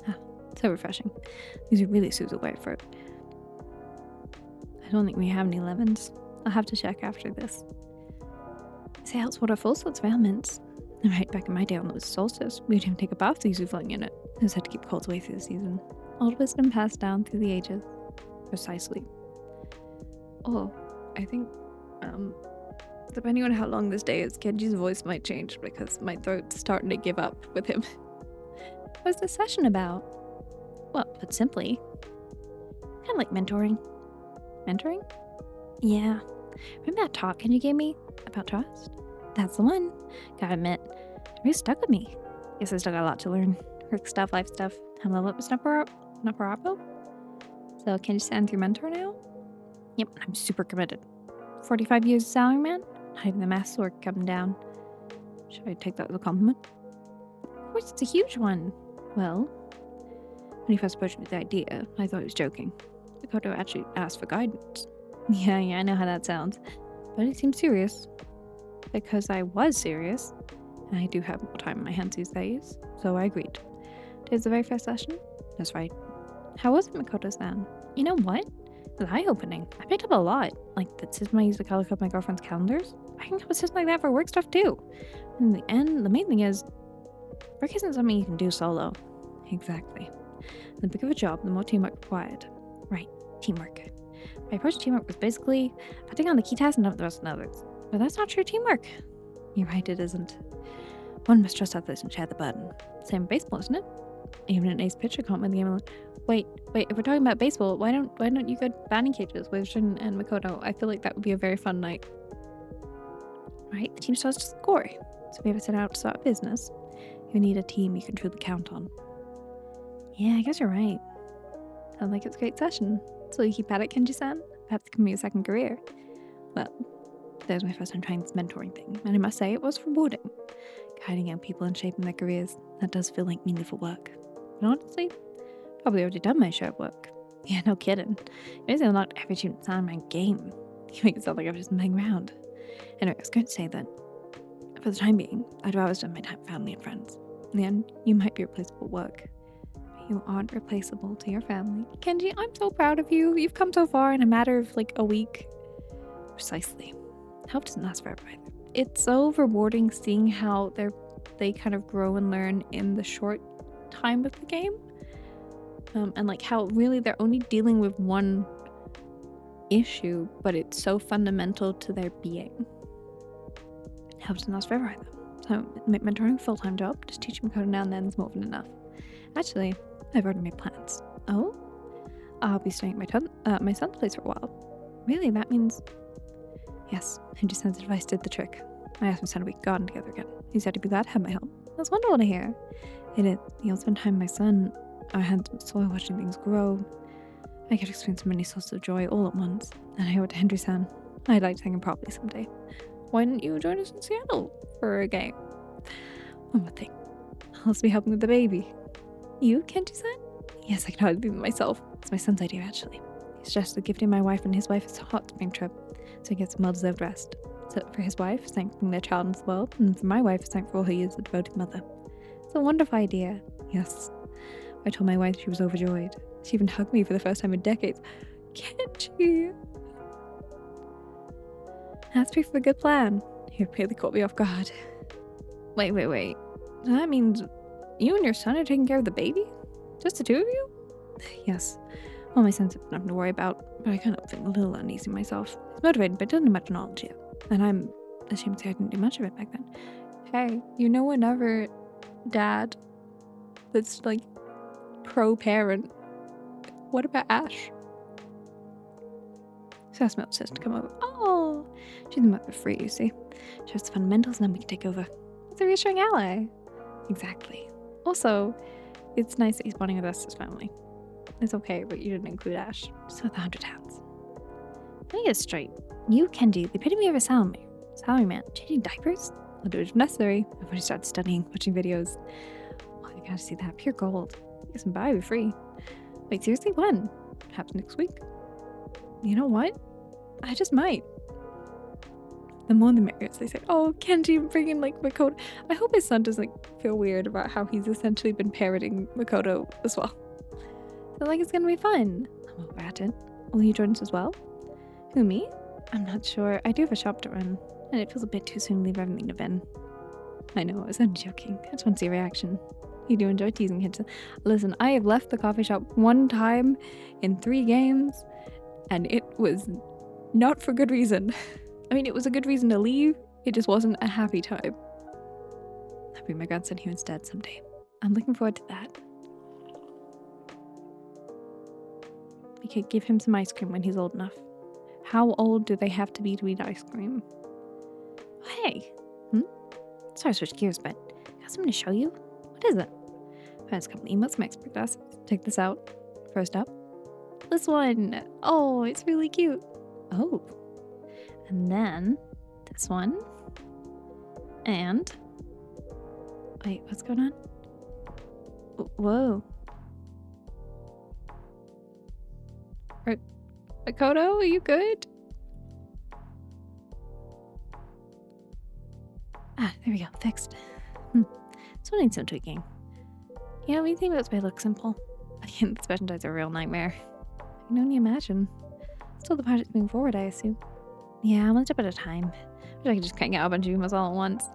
[SPEAKER 1] Ah, so refreshing. These are really Suzu white fruit. I don't think we have any lemons. I'll have to check after this. Say helps water full sorts of ailments. Right back in my day on the solstice, we didn't even take a bath with yuzu floating in it. I just had to keep colds away through the season. Old wisdom passed down through the ages. Precisely. Oh, I think, depending on how long this day is, Kenji's voice might change because my throat's starting to give up with him. What's the session about? Well, put simply, kind of like mentoring. Mentoring? Yeah. Remember that talk Kenji gave me about trust? That's the one. Gotta admit, it really stuck with me. Guess I still got a lot to learn. Work stuff, life stuff. Time level up with Snaparapo. So Kenji-san's your mentor now? Yep, I'm super committed. 45 years of salary, man? Not even the math's work coming down. Should I take that as a compliment? Of course, it's a huge one. Well, when he first approached me with the idea, I thought he was joking. Makoto actually asked for guidance. Yeah, I know how that sounds. But it seemed serious. Because I was serious, and I do have more time on my hands these days, so I agreed. Today's the very first session? That's right. How was it, Makoto-san? You know what? It was eye-opening. I picked up a lot. Like the system I use to color code my girlfriend's calendars. I can come up with systems like that for work stuff too. In the end, the main thing is, work isn't something you can do solo. Exactly. The bigger the job, the more teamwork required. Right, teamwork. My approach to teamwork was basically, I take on the key tasks and dump the rest on others. But that's not true teamwork. You're right, it isn't. One must trust others and share the burden. Same with baseball, isn't it? Even an ace pitcher can't win the game alone. Wait, if we're talking about baseball, why don't you go batting cages with Jin and Makoto? I feel like that would be a very fun night. Right, the team starts to score. So we ever set out to start a business, you need a team you can truly count on. Yeah, I guess you're right. Sounds like it's a great session. So you keep at it, Kenji-san? Perhaps it can be a second career. Well, that was my first time trying this mentoring thing, and I must say it was rewarding. Guiding young people and shaping their careers, that does feel like meaningful work. But honestly, probably already done my share of work. Yeah, no kidding. It I unlocked every student sound in my game. You make it sound like I've just been hanging around. Anyway, I was going to say that, for the time being, I'd rather spend my time with family and friends. In the end, you might be replaceable at work. But you aren't replaceable to your family. Kenji, I'm so proud of you. You've come so far in a matter of like a week. Precisely. Help doesn't last forever either. It's so rewarding seeing how they kind of grow and learn in the short time of the game. And like how really they're only dealing with one issue, but it's so fundamental to their being. Help doesn't last forever either. So make mentoring a full-time job. Just teaching Makoto now and then is more than enough. Actually, I've already made plans. Oh? I'll be staying at my son's place for a while. Really? That means... Yes, Henry-san's advice did the trick. I asked my son if we could garden together again. He said he'd be glad to have my help. That's wonderful to hear. It is. He'll spend time with my son. I had soil watching things grow. I could experience so many sources of joy all at once. And I owe it to Henry-san. I'd like to thank him properly someday. Why didn't you join us in Seattle for a game? One more thing. I'll also be helping with the baby. You, Kenji-san? Yes, I can hardly believe it myself. It's my son's idea, actually. He suggested gifting my wife and his wife a hot spring trip, so he gets some well-deserved rest. So for his wife, thanking their child into the world, and for my wife, thank for all her years as a devoted mother. It's a wonderful idea. Yes. I told my wife she was overjoyed. She even hugged me for the first time in decades. Kenji! That's proof of a good plan. You really caught me off guard. Wait. So that means you and your son are taking care of the baby? Just the two of you? Yes. Well, my son's nothing to worry about, but I kind of feel a little uneasy myself. He's motivated, but doesn't have much knowledge yet. And I'm ashamed to say I didn't do much of it back then. Hey, you know another dad that's like pro-parent. What about Ash? Sasmelt says to come over. Oh, she's the mother free, you see. Shows the fundamentals and then we can take over. It's a reassuring ally. Exactly. Also, it's nice that he's bonding with us as family. It's okay, but you didn't include Ash. So the 100 hands. Let me get it straight. You, Kenji, the epitome of a salary man. Changing diapers? I'll do it if necessary. I've already started studying, watching videos. Oh, I gotta see that. Pure gold. I guess buy be free. Wait, seriously? When? Perhaps next week? You know what? I just might. The more the merrier, they say. Oh, Kenji bringing like Makoto. I hope his son doesn't feel weird about how he's essentially been parroting Makoto as well. So like it's gonna be fun. I'm over at it. Will you join us as well? Who, me? I'm not sure. I do have a shop to run, and it feels a bit too soon to leave everything to Ben. I know, I was only joking. I just want to see your reaction. You do enjoy teasing kids. Listen, I have left the coffee shop one time in 3 games, and it was not for good reason. I mean, it was a good reason to leave. It just wasn't a happy time. I'll bring my grandson here instead someday. I'm looking forward to that. We could give him some ice cream when he's old enough. How old do they have to be to eat ice cream? Hey! Sorry to switch gears, but I got something to show you. What is it? First, a couple emotes from expert glasses. Check this out. First up. This one. Oh, it's really cute. Oh. And then this one. And wait, what's going on? Whoa. Makoto, are you good? Ah, there we go. Fixed. Still needs some tweaking. You know, when you think about it look simple, again, the special dies are a real nightmare. I can only imagine. Still the project's moving forward, I assume. Yeah, one step at a time. Wish I could just crank out a bunch of emails all at once.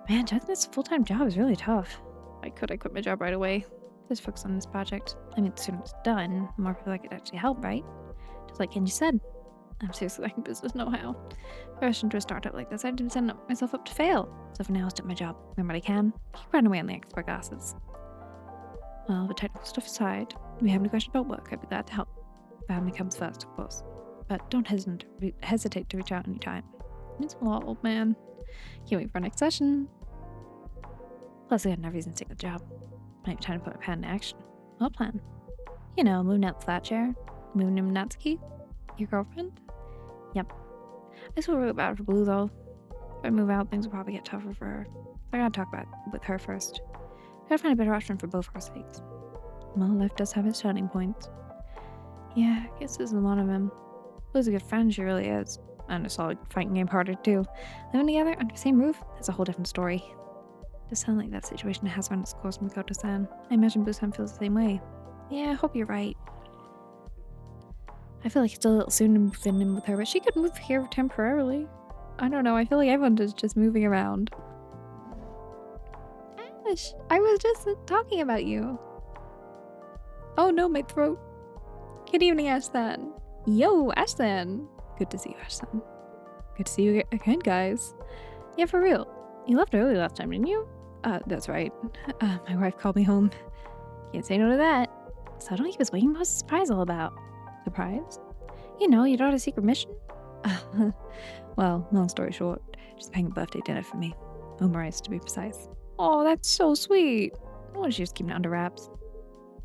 [SPEAKER 1] Man, juggling this full-time job is really tough. Why could I quit my job right away? Just focus on this project. I mean, the sooner it's done, the more people I could actually help, right? Just like Kenji said. I'm seriously lacking business know-how. First into a startup like this, I didn't set myself up to fail. So for now, I'll stick my job. Learn what I can. Keep running away on the expert glasses. Well, the technical stuff aside, if you have any questions about work, I'd be glad to help. Family comes first, of course. But don't hesitate to reach out anytime. It's a lot, old man. Can't wait for our next session. Plus, I got no reason to take the job. Might be time to put my plan in action. What plan? You know, moving out the flat chair. Moving in Natsuki. Your girlfriend? Yep. I still wrote about her blue, though. If I move out, things will probably get tougher for her. So I gotta talk about it with her first. Gotta find a better option for both our sakes. Well, life does have its turning points. Yeah, I guess this is one of them. Lou's a good friend, she really is. And a solid fighting game partner, too. Living together under the same roof, that's a whole different story. Does sound like that situation has run its course with Makoto-san. I imagine Blue-san feels the same way. Yeah, I hope you're right. I feel like it's still a little soon to move in with her, but she could move here temporarily. I don't know, I feel like everyone is just moving around. Ash, I was just talking about you. Oh no, my throat. Good evening, Ashton. Yo, Ashton. Good to see you, Ashton. Good to see you again, guys. Yeah, for real. You left early last time, didn't you? That's right. My wife called me home. Can't say no to that. So I don't keep us waiting. What's the surprise all about? Surprise? You know, your daughter's secret mission? Well, long story short, she's paying a birthday dinner for me. Omarice, to be precise. Oh, that's so sweet. Why don't you just keep it under wraps?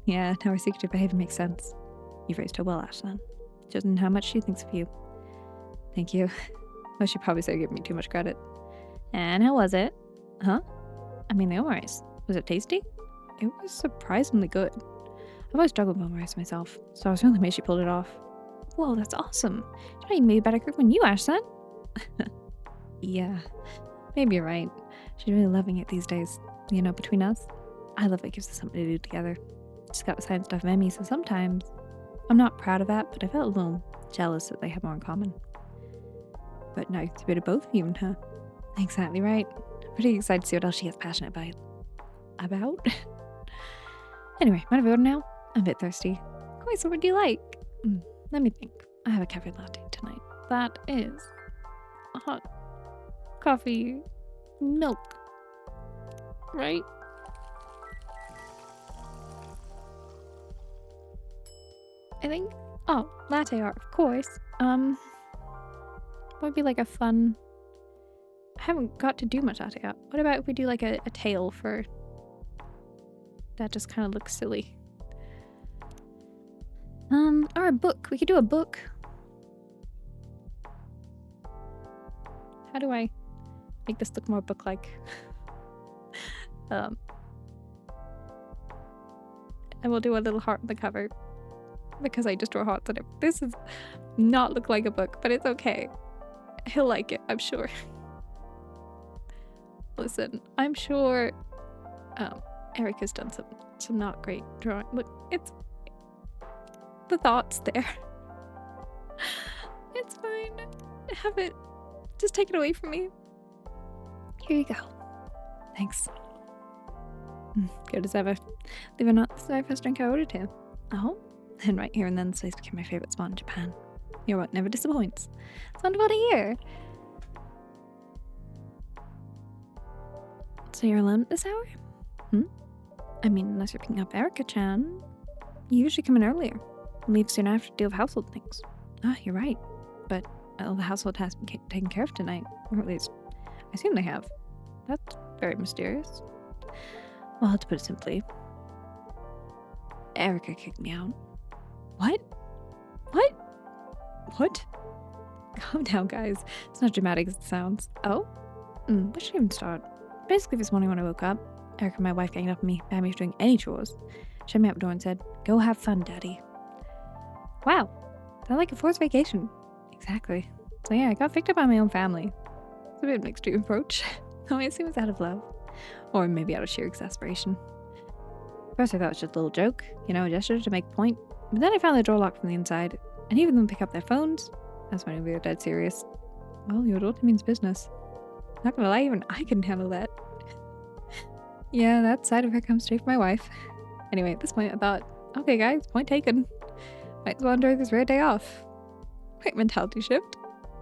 [SPEAKER 1] Yeah, now her secretive behavior makes sense. You've raised her well, Ashton. Judging how much she thinks of you. Thank you. Well, she probably said giving me too much credit. And how was it? Huh? I mean, the omarice. Was it tasty? It was surprisingly good. I've always struggled with omarice myself, so I was really amazed she pulled it off. Whoa, that's awesome. You know, you made a better cook than you, Ashton. Yeah, maybe you're right. She's really loving it these days. You know, between us, I love it gives us something to do together. She's got the science stuff in me, so sometimes I'm not proud of that, but I felt a little jealous that they have more in common. But now it's a bit of both of you and her. Exactly right. I'm pretty excited to see what else she gets passionate about. Anyway, mind if I order now? I'm a bit thirsty. Koi, so what do you like? Let me think. I have a cafe latte tonight. That is a hot coffee milk, right? I think. Oh, latte art, of course. Would be like a fun. I haven't got to do much latte art. What about if we do like a tail for. That just kind of looks silly. Or a book. We could do a book. How do I make this look more book-like? I will do a little heart on the cover because I just draw hearts on it. This does not look like a book, but it's okay. He'll like it, I'm sure. Listen, I'm sure Eric has done some not great drawing. Look, it's the thoughts there. It's fine. Have it. Just take it away from me. Here you go. Thanks. Good as ever. Believe it or not, this is the very first drink I ordered here. Oh? And right here and then, this place became my favorite spot in Japan. Your work never disappoints. It's wonderful to hear. So you're alone at this hour? I mean, unless you're picking up Erica-chan. You usually come in earlier. Leave soon after to deal with household things. Ah, you're right. But the household has been taken care of tonight. Or at least, I assume they have. That's very mysterious. Well, to put it simply, Erica kicked me out. What? What? Calm down, guys. It's not dramatic as it sounds. Oh? Where should I even start? Basically, this morning when I woke up, Erica and my wife ganged up on me, banned me from doing any chores, shut me out the door and said, "Go have fun, Daddy." Wow. That's like a forced vacation. Exactly. So yeah, I got picked up by my own family. It's a bit of an extreme approach. I assume it's out of love. Or maybe out of sheer exasperation. First I thought it was just a little joke, you know, a gesture to make a point. But then I found the door locked from the inside, and even them pick up their phones. That's when we were dead serious. Well, your daughter means business. Not gonna lie, even I couldn't handle that. Yeah, that side of her comes straight from my wife. Anyway, at this point I thought, okay guys, point taken. Might as well enjoy this rare day off. Quick mentality shift.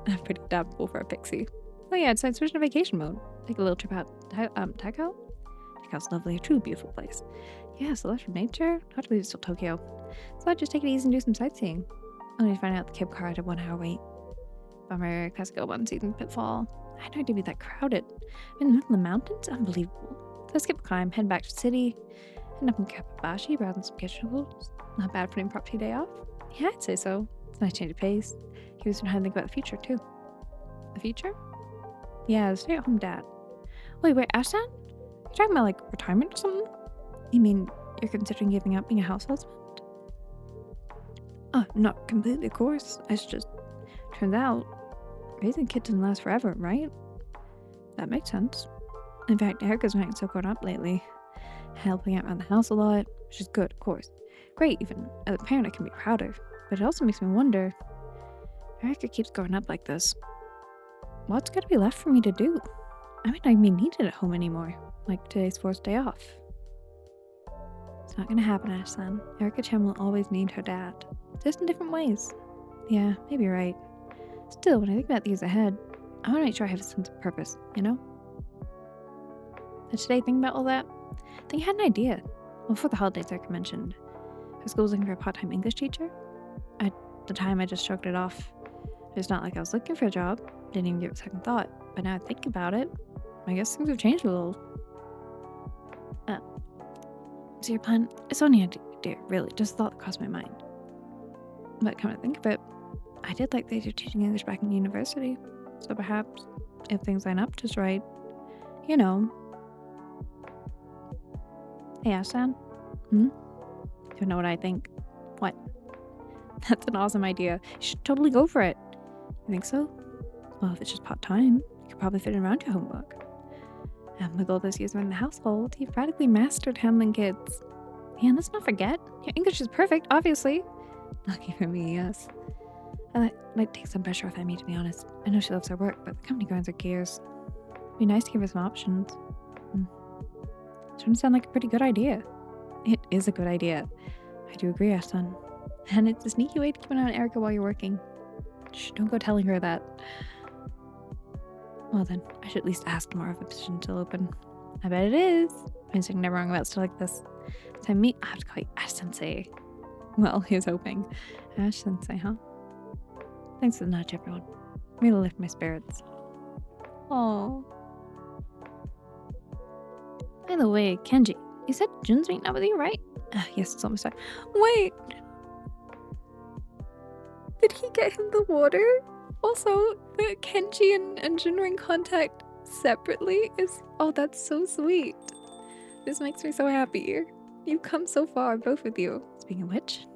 [SPEAKER 1] I'm pretty adaptable for a pixie. Oh yeah, I decided to switch to vacation mode. Take a little trip out Takao? Tokyo's lovely, a truly beautiful place. Yeah, so that's from nature. Hard to believe it's still Tokyo. So I'd just take it easy and do some sightseeing. Only to find out the cable car had a 1 hour wait. Bummer, classic one season pitfall. I had no idea it'd be that crowded. I'm in the middle of the mountains? Unbelievable. So I skip a climb, head back to the city, end up in Kapabashi, browsing some kitchenables. Not bad for an impromptu day off. Yeah, I'd say so. It's a nice change of pace. Gives me time to think about the future, too. The future? Yeah, stay at home dad. Wait, Ashton? You're talking about, like, retirement or something? You mean you're considering giving up being a house husband? Oh, not completely, of course. It's just, turns out, raising a kid doesn't last forever, right? That makes sense. In fact, Erica's been acting so grown up lately. Helping out around the house a lot, which is good, of course. Great, even as a parent I can be proud of. But it also makes me wonder, if Erica keeps growing up like this, what's going to be left for me to do? I might not even be needed at home anymore, like today's forced day off. It's not going to happen, Ash-san. Erica Chan will always need her dad, just in different ways. Yeah, maybe you're right. Still, when I think about the years ahead, I want to make sure I have a sense of purpose, you know? And today, thinking about all that, I think I had an idea. Well, before the holidays, like I mentioned, her school was looking for a part-time English teacher. At the time, I just shrugged it off. It's not like I was looking for a job. Didn't even give it a second thought. But now I think about it, I guess things have changed a little. So your plan, it's only an idea, really, just a thought that crossed my mind. But come to think of it, I did like the idea of teaching English back in university. So perhaps, if things line up just right, you know. Hey, Ashton? You know what I think? What? That's an awesome idea. You should totally go for it. You think so? Well, if it's just part-time, you could probably fit it around your homework. And with all those years around the household, you've practically mastered handling kids. And let's not forget, your English is perfect, obviously. Lucky for me, yes. I might take some pressure off Emmy, to be honest. I know she loves her work, but the company grinds her gears. It'd be nice to give her some options. Doesn't sound like a pretty good idea. It is a good idea. I do agree, Ashton. And it's a sneaky way to keep an eye on Erica while you're working. Shh, don't go telling her that. Well then, I should at least ask tomorrow if a position still open. I bet it is. I'm saying never wrong about stuff like this. So I have to call you Ash Sensei. Well, here's hoping. Ash Sensei, huh? Thanks for the nudge, everyone. Really lift my spirits. Oh. By the way, Kenji, you said Jun's meeting up with you, right? Yes, it's almost time. Wait! Did he get him the water? Also, the Kenji and Jun are in contact separately is... Oh, that's so sweet. This makes me so happy. You've come so far, both of you. Speaking of which...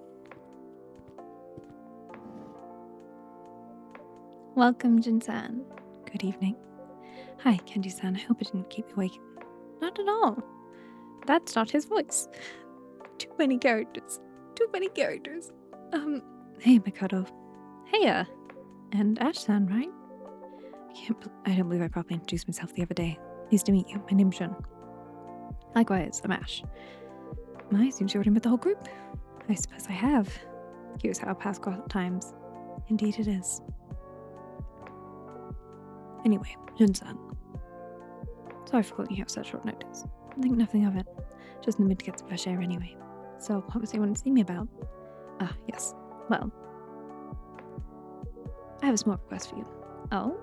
[SPEAKER 1] Welcome, Jun-san. Good evening. Hi, Kenji-san. I hope I didn't keep you waiting. Not at all. That's not his voice. Too many characters. Too many characters. Hey, Mikado. Heya. And Ash-san, right? I don't believe I properly introduced myself the other day. Nice to meet you. My name's Jun. Likewise, I'm Ash. Seems you've already met the whole group. I suppose I have. Curious how our paths cross at times. Indeed it is. Anyway, Jun-san. Sorry for calling you out such short notice. I think nothing of it. Just in the mood to get some fresh air anyway. So, what was you wanting to see me about? Yes. Well, I have a small request for you. Oh?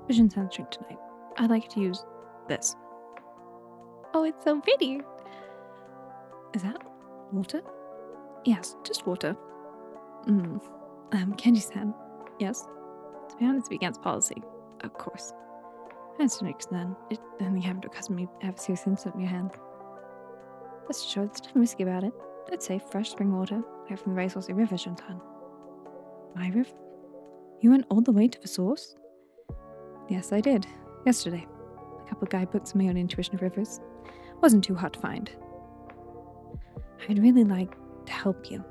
[SPEAKER 1] For Jun-san's drink tonight. I'd like you to use this. Oh, it's so pretty. Is that water? Yes, just water. Kenji-san. Yes? To be honest, it's against policy. Of course. That's to an extent. I think having to accustom me to have a serious incident in your hand. That's sure, there's nothing risky about it. It's safe, fresh spring water, right from the very source of river, Jun-san. My river? You went all the way to the source? Yes, I did. Yesterday. A couple of guidebooks and my own intuition of rivers. Wasn't too hard to find. I'd really like to help you.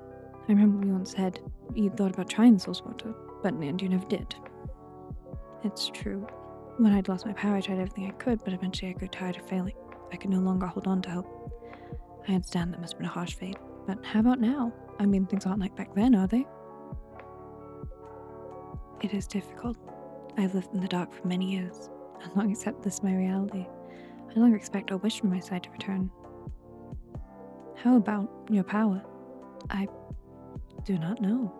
[SPEAKER 1] I remember you once said you thought about trying the source water, but in the end you never did. It's true. When I'd lost my power, I tried everything I could, but eventually I grew tired of failing. I could no longer hold on to hope. I understand that must have been a harsh fate, but how about now? I mean, things aren't like back then, are they? It is difficult. I've lived in the dark for many years, and long accept this my reality. I no longer expect or wish for my sight to return. How about your power? I do not know.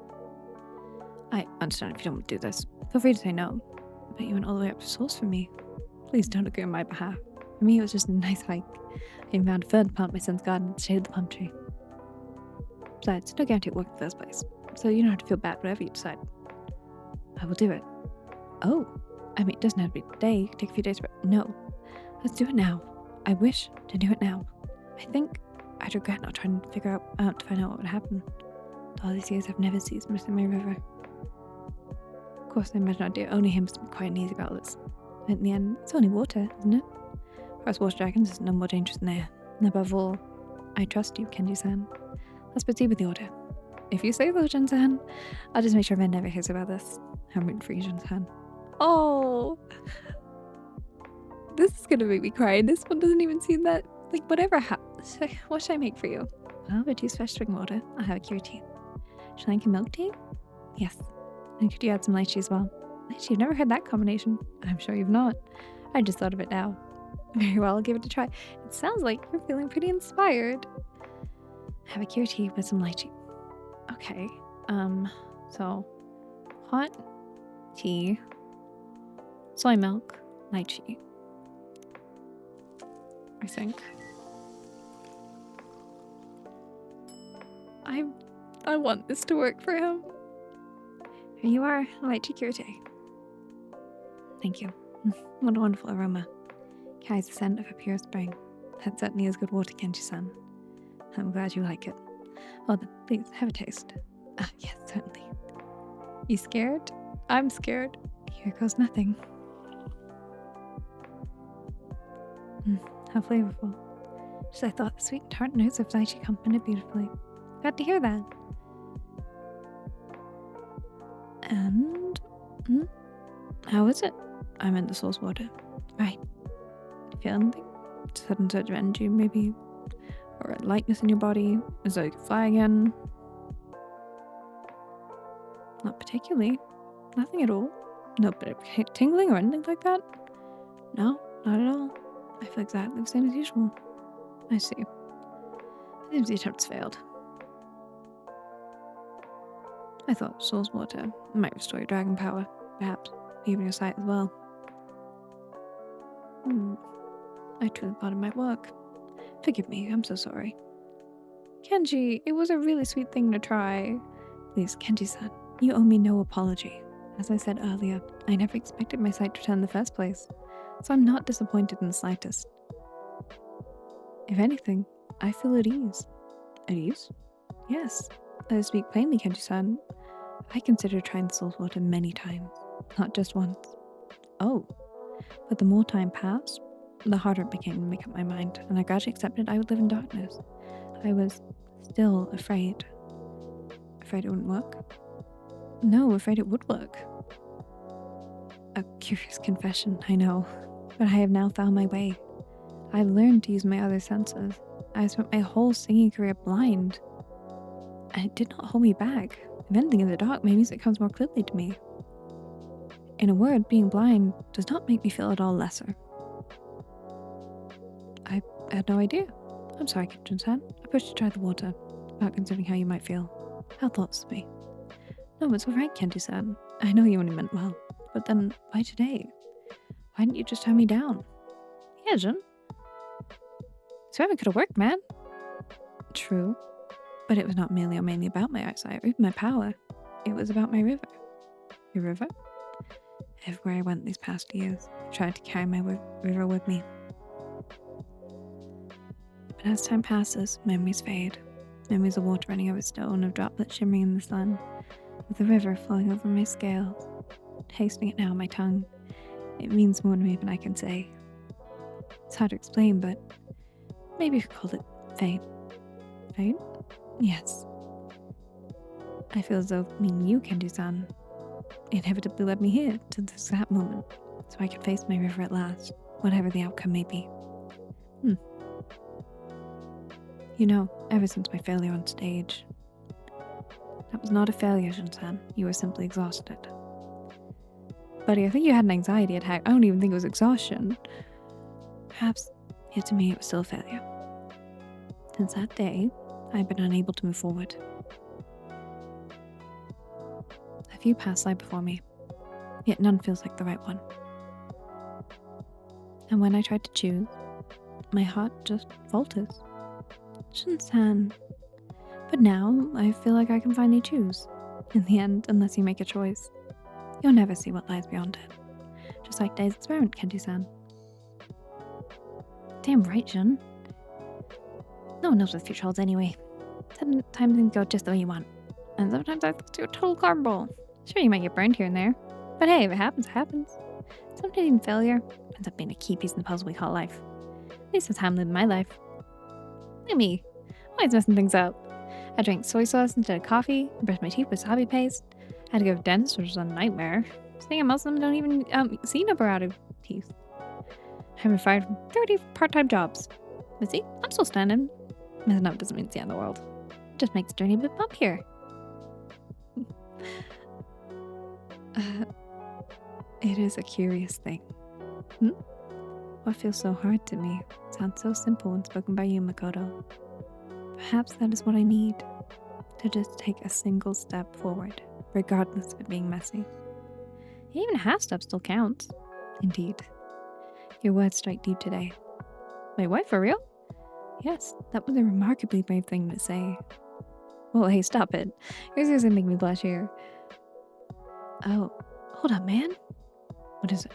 [SPEAKER 1] I understand if you don't want to do this. Feel free to say no. But you went all the way up to Source for me. Please don't agree on my behalf. For me, it was just a nice hike. I even found a further part of my son's garden in the shade of the palm tree. Besides, no guarantee it worked in the first place. So you don't have to feel bad whatever you decide. I will do it. Oh, I mean, it doesn't have to be today. It could take a few days, but no. Let's do it now. I wish to do it now. I think I'd regret not trying to find out what would happen. All these years I've never ceased missing my river. Of course, I imagine our dear only him must be quite uneasy about this. But in the end, it's only water, isn't it? For us water dragons, it's no more dangerous than air. And above all, I trust you, Kenji-san. Let's proceed with the order. If you say so, Jin-san. I'll just make sure Ren never hears about this. I'm rooting for you, Jin-san. Oh! This is gonna make me cry. This one doesn't even seem that... Like, whatever happens. What should I make for you? Well, we're 2 fresh spring water. I'll have a cured tea. Should I make a milk tea? Yes. And could you add some lychee as well? Lychee, I've never heard that combination. I'm sure you've not. I just thought of it now. Very well, I'll give it a try. It sounds like you're feeling pretty inspired. Have a cured tea with some lychee. Okay. So hot tea, soy milk, lychee. I think. I want this to work for him. Here you are, lychee cured tea. Thank you. What a wonderful aroma. Carries the scent of a pure spring. That certainly is good water, Kenji-san. I'm glad you like it. Well then, please, have a taste. Ah, yes, certainly. You scared? I'm scared. Here goes nothing. How flavorful. Just I thought the sweet and tart notes of lychee complemented beautifully. Glad to hear that. And... how is it? I meant the source water. Right. Do you feel anything? Sudden surge of energy, maybe? Or a lightness in your body, as though you could fly again? Not particularly. Nothing at all. No bit of tingling or anything like that? No, not at all. I feel exactly the same as usual. I see. It seems the attempts failed. I thought soul's water might restore your dragon power, perhaps even your sight as well. I truly thought it might work. Forgive me, I'm so sorry. Kenji, it was a really sweet thing to try. Please, Kenji-san, you owe me no apology. As I said earlier, I never expected my sight to return in the first place, so I'm not disappointed in the slightest. If anything, I feel at ease. At ease? Yes. Let us speak plainly, Kenji-san. I considered trying the soul's water many times, not just once. Oh, but the more time passed, the harder it became to make up my mind, and I gradually accepted I would live in darkness. I was still afraid. Afraid it wouldn't work? No, afraid it would work. A curious confession, I know, but I have now found my way. I've learned to use my other senses. I spent my whole singing career blind, and it did not hold me back. If anything, in the dark, my music comes more clearly to me. In a word, being blind does not make me feel at all lesser. I had no idea. I'm sorry, Captain-san. I pushed you to try the water, without considering how you might feel. How thoughtless of me. No, it's alright, Kenji-san. I know you only meant well. But then, why today? Why didn't you just turn me down? Yeah, Jin. Swearing could have worked, man. True. But it was not merely or mainly about my eyesight or even my power. It was about my river. Your river? Everywhere I went these past years, I tried to carry my river with me. But as time passes, memories fade. Memories of water running over stone, of droplets shimmering in the sun, of the river flowing over my scales. Tasting it now on my tongue, it means more to me than I can say. It's hard to explain, but maybe you could call it fate. Fate? Yes. I feel as though meeting you, Kenji-san, inevitably led me here to this exact moment, so I could face my river at last, whatever the outcome may be. You know, ever since my failure on stage. That was not a failure, Jin-san. You were simply exhausted. Buddy, I think you had an anxiety attack. I don't even think it was exhaustion. Perhaps Yet to me it was still a failure. Since that day, I've been unable to move forward. A few paths lie before me, yet none feels like the right one. And when I try to choose, my heart just falters. Shinsan. But now I feel like I can finally choose. In the end, unless you make a choice, you'll never see what lies beyond it. Just like today's experiment, Kenji-san. Damn right, Jun. No one knows what the future holds anyway. Sometimes things go just the way you want. And sometimes I do a total carball. Sure, you might get burned here and there. But hey, if it happens, it happens. Sometimes even failure ends up being a key piece in the puzzle we call life. At least that's how I'm living my life. Look at me. Always messing things up. I drank soy sauce instead of coffee. I brushed my teeth with wasabi paste. I had to go to the dentist, which was a nightmare. Saying most of them don't even see number out of teeth. I've been fired from 30 part-time jobs. But see, I'm still standing. Messing up doesn't mean it's the end of the world. It just makes the journey a bit bumpier. It is a curious thing. What feels so hard to me sounds so simple when spoken by you, Makoto. Perhaps that is what I need. To just take a single step forward, regardless of it being messy. Even a half step still counts. Indeed. Your words strike deep today. Wait, what? For real? Yes, that was a remarkably brave thing to say. Well, hey, stop it. You're seriously making me blush here. Oh, hold up, man. What is it?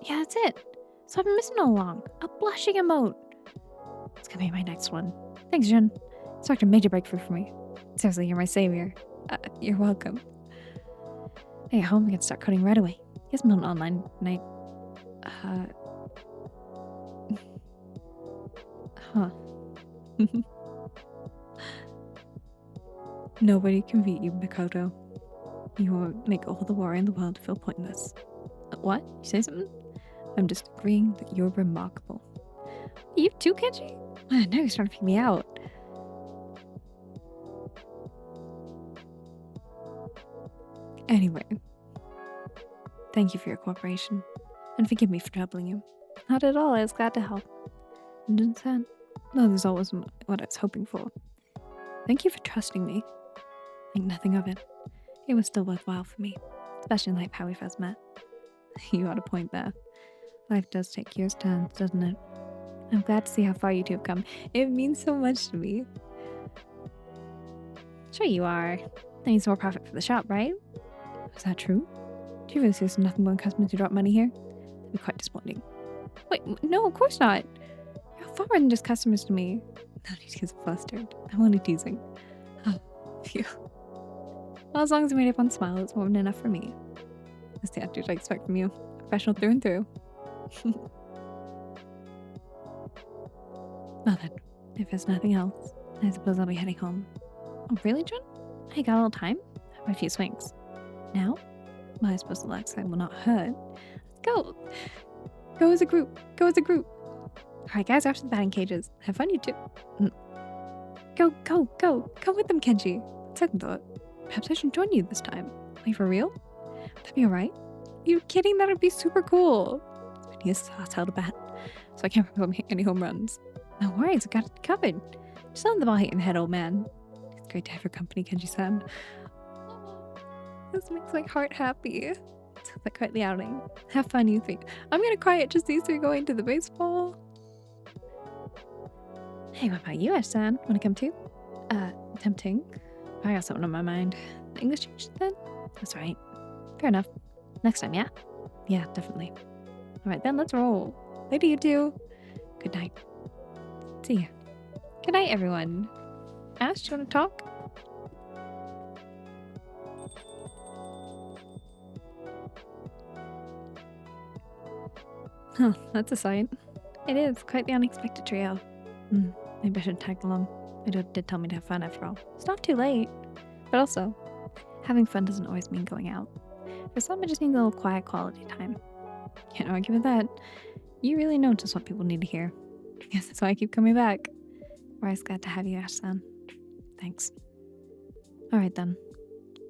[SPEAKER 1] Yeah, that's it. So I've been missing all along. A blushing emote. It's gonna be my next one. Thanks, Jun. It's marked a major breakthrough for me. Seriously, you're my savior. You're welcome. Hey, at home, I can start coding right away. Here's my online night. Huh. Nobody can beat you, Makoto. You will make all the worry in the world feel pointless. What? You say something? I'm just agreeing that you're remarkable. You too, Kenji? Now you're starting to freak me out. Anyway, thank you for your cooperation, and forgive me for troubling you. Not at all, I was glad to help. Jun-san, no, this all wasn't what I was hoping for. Thank you for trusting me. Think nothing of it. It was still worthwhile for me, especially like how we first met. You had a point there. Life does take years' turns, doesn't it? I'm glad to see how far you two have come. It means so much to me. Sure you are. That means more profit for the shop, right? Is that true? Do you really see there's nothing but customers who drop money here? That'd be quite disappointing. Wait, no, of course not. You're far more than just customers to me. No need to get so flustered. I'm only teasing. Oh, phew. Well, as long as you made everyone smile, it's more than enough for me. That's the attitude I expect from you. Professional through and through. Well then, if there's nothing else, I suppose I'll be heading home. Oh, really, Jun? I got a little time? I have a few swings. Now? Well, I suppose the lax side will not hurt. Let's go! Go as a group! Go as a group! Alright, guys, after the batting cages. Have fun, you two. Go, go, go! Come with them, Kenji! Second thought. Perhaps I should join you this time. Are you for real? Would that be alright? Are you kidding? That would be super cool! He is held a bat, so I can't perform any home runs. No worries, I got it covered. Just let the ball hit in the head, old man. It's great to have your company, Kenji-san. This makes my heart happy. Sounds like quite the outing. Have fun, you think. I'm gonna cry at just these three going to the baseball. Hey, what about you, Ash-san? Wanna come too? Tempting. I got something on my mind. The English teacher then? That's right. Fair enough. Next time, yeah? Yeah, definitely. Alright then, let's roll. Later, you two. Good night. See ya. Good night, everyone. Ash, do you want to talk? Huh, that's a sight. It is quite the unexpected trio. Maybe I should tag along. It did tell me to have fun after all. It's not too late. But also, having fun doesn't always mean going out. For some, it just means a little quiet quality time. Can't argue with that. You really know just what people need to hear. I guess that's why I keep coming back. We're always glad to have you, Ash-san. Thanks. Alright then.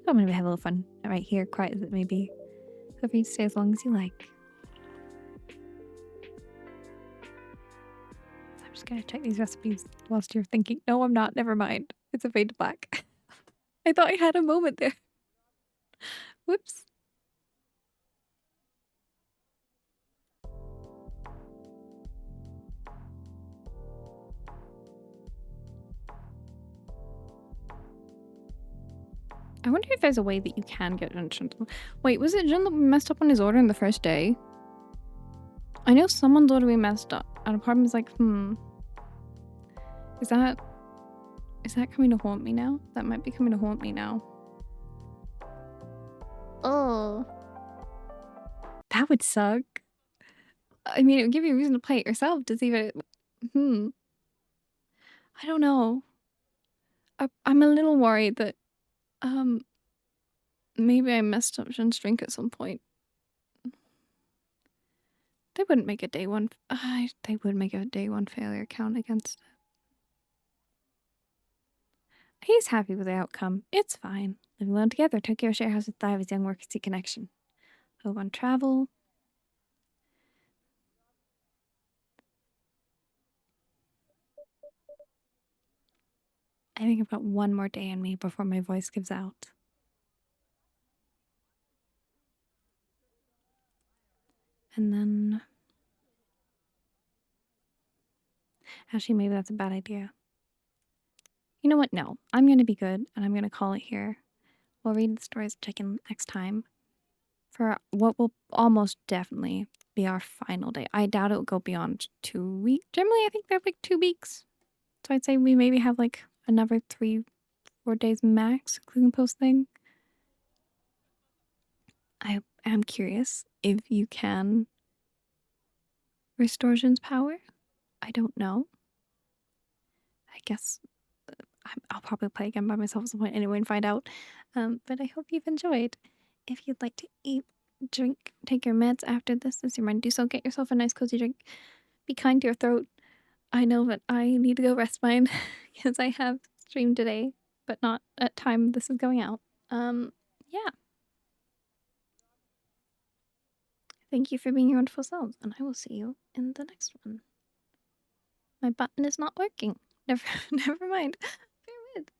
[SPEAKER 1] I'm gonna have a little fun right here, quiet as it may be. Feel free to stay as long as you like. just gonna check these recipes whilst you're thinking. No, I'm not. Never mind. It's a fade to black. I thought I had a moment there. Whoops. I wonder if there's a way that you can get Jun. Wait, was it Jun that messed up on his order on the first day? I know someone's order we messed up, and part of me was like, Is that coming to haunt me now? That might be coming to haunt me now. Oh. That would suck. I mean, it would give you a reason to play it yourself to see if it... I don't know. I'm a little worried that, maybe I messed up Jun's drink at some point. They wouldn't make a day one... they would make a day one failure count against it. He's happy with the outcome. It's fine. Living alone together, Tokyo share house with Thai with young work see connection. Hope on travel. I think I've got one more day in me before my voice gives out. And then... Actually, maybe that's a bad idea. You know what? No. I'm going to be good, and I'm going to call it here. We'll read the stories check in next time for what will almost definitely be our final day. I doubt it will go beyond 2 weeks. Generally, I think they're like 2 weeks. So I'd say we maybe have like another 3-4 days max, including posting. I am curious if you can restore Jin's power. I don't know. I guess I'll probably play again by myself at some point anyway and find out. But I hope you've enjoyed. If you'd like to eat, drink, take your meds after this as your mind do so, get yourself a nice cozy drink. Be kind to your throat. I know that I need to go rest mine because I have streamed today, but not at time this is going out. Yeah. Thank you for being your wonderful selves, and I will see you in the next one. My button is not working. Never mind. Pyramid.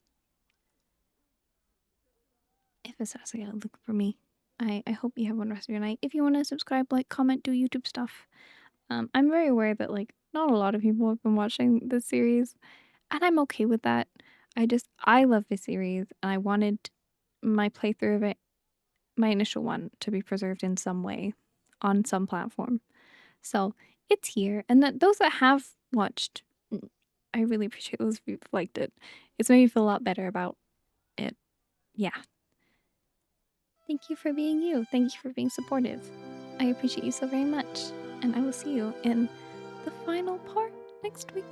[SPEAKER 1] If it's actually gonna look for me. I hope you have one rest of your night. If you want to subscribe, like, comment, do YouTube stuff. I'm very aware that like not a lot of people have been watching this series, and I'm okay with that. I love this series, and I wanted my playthrough of it, my initial one, to be preserved in some way on some platform. So it's here, and that those that have watched, I really appreciate those who've liked it. It's made me feel a lot better about it. Yeah. Thank you for being you. Thank you for being supportive. I appreciate you so very much. And I will see you in the final part next week.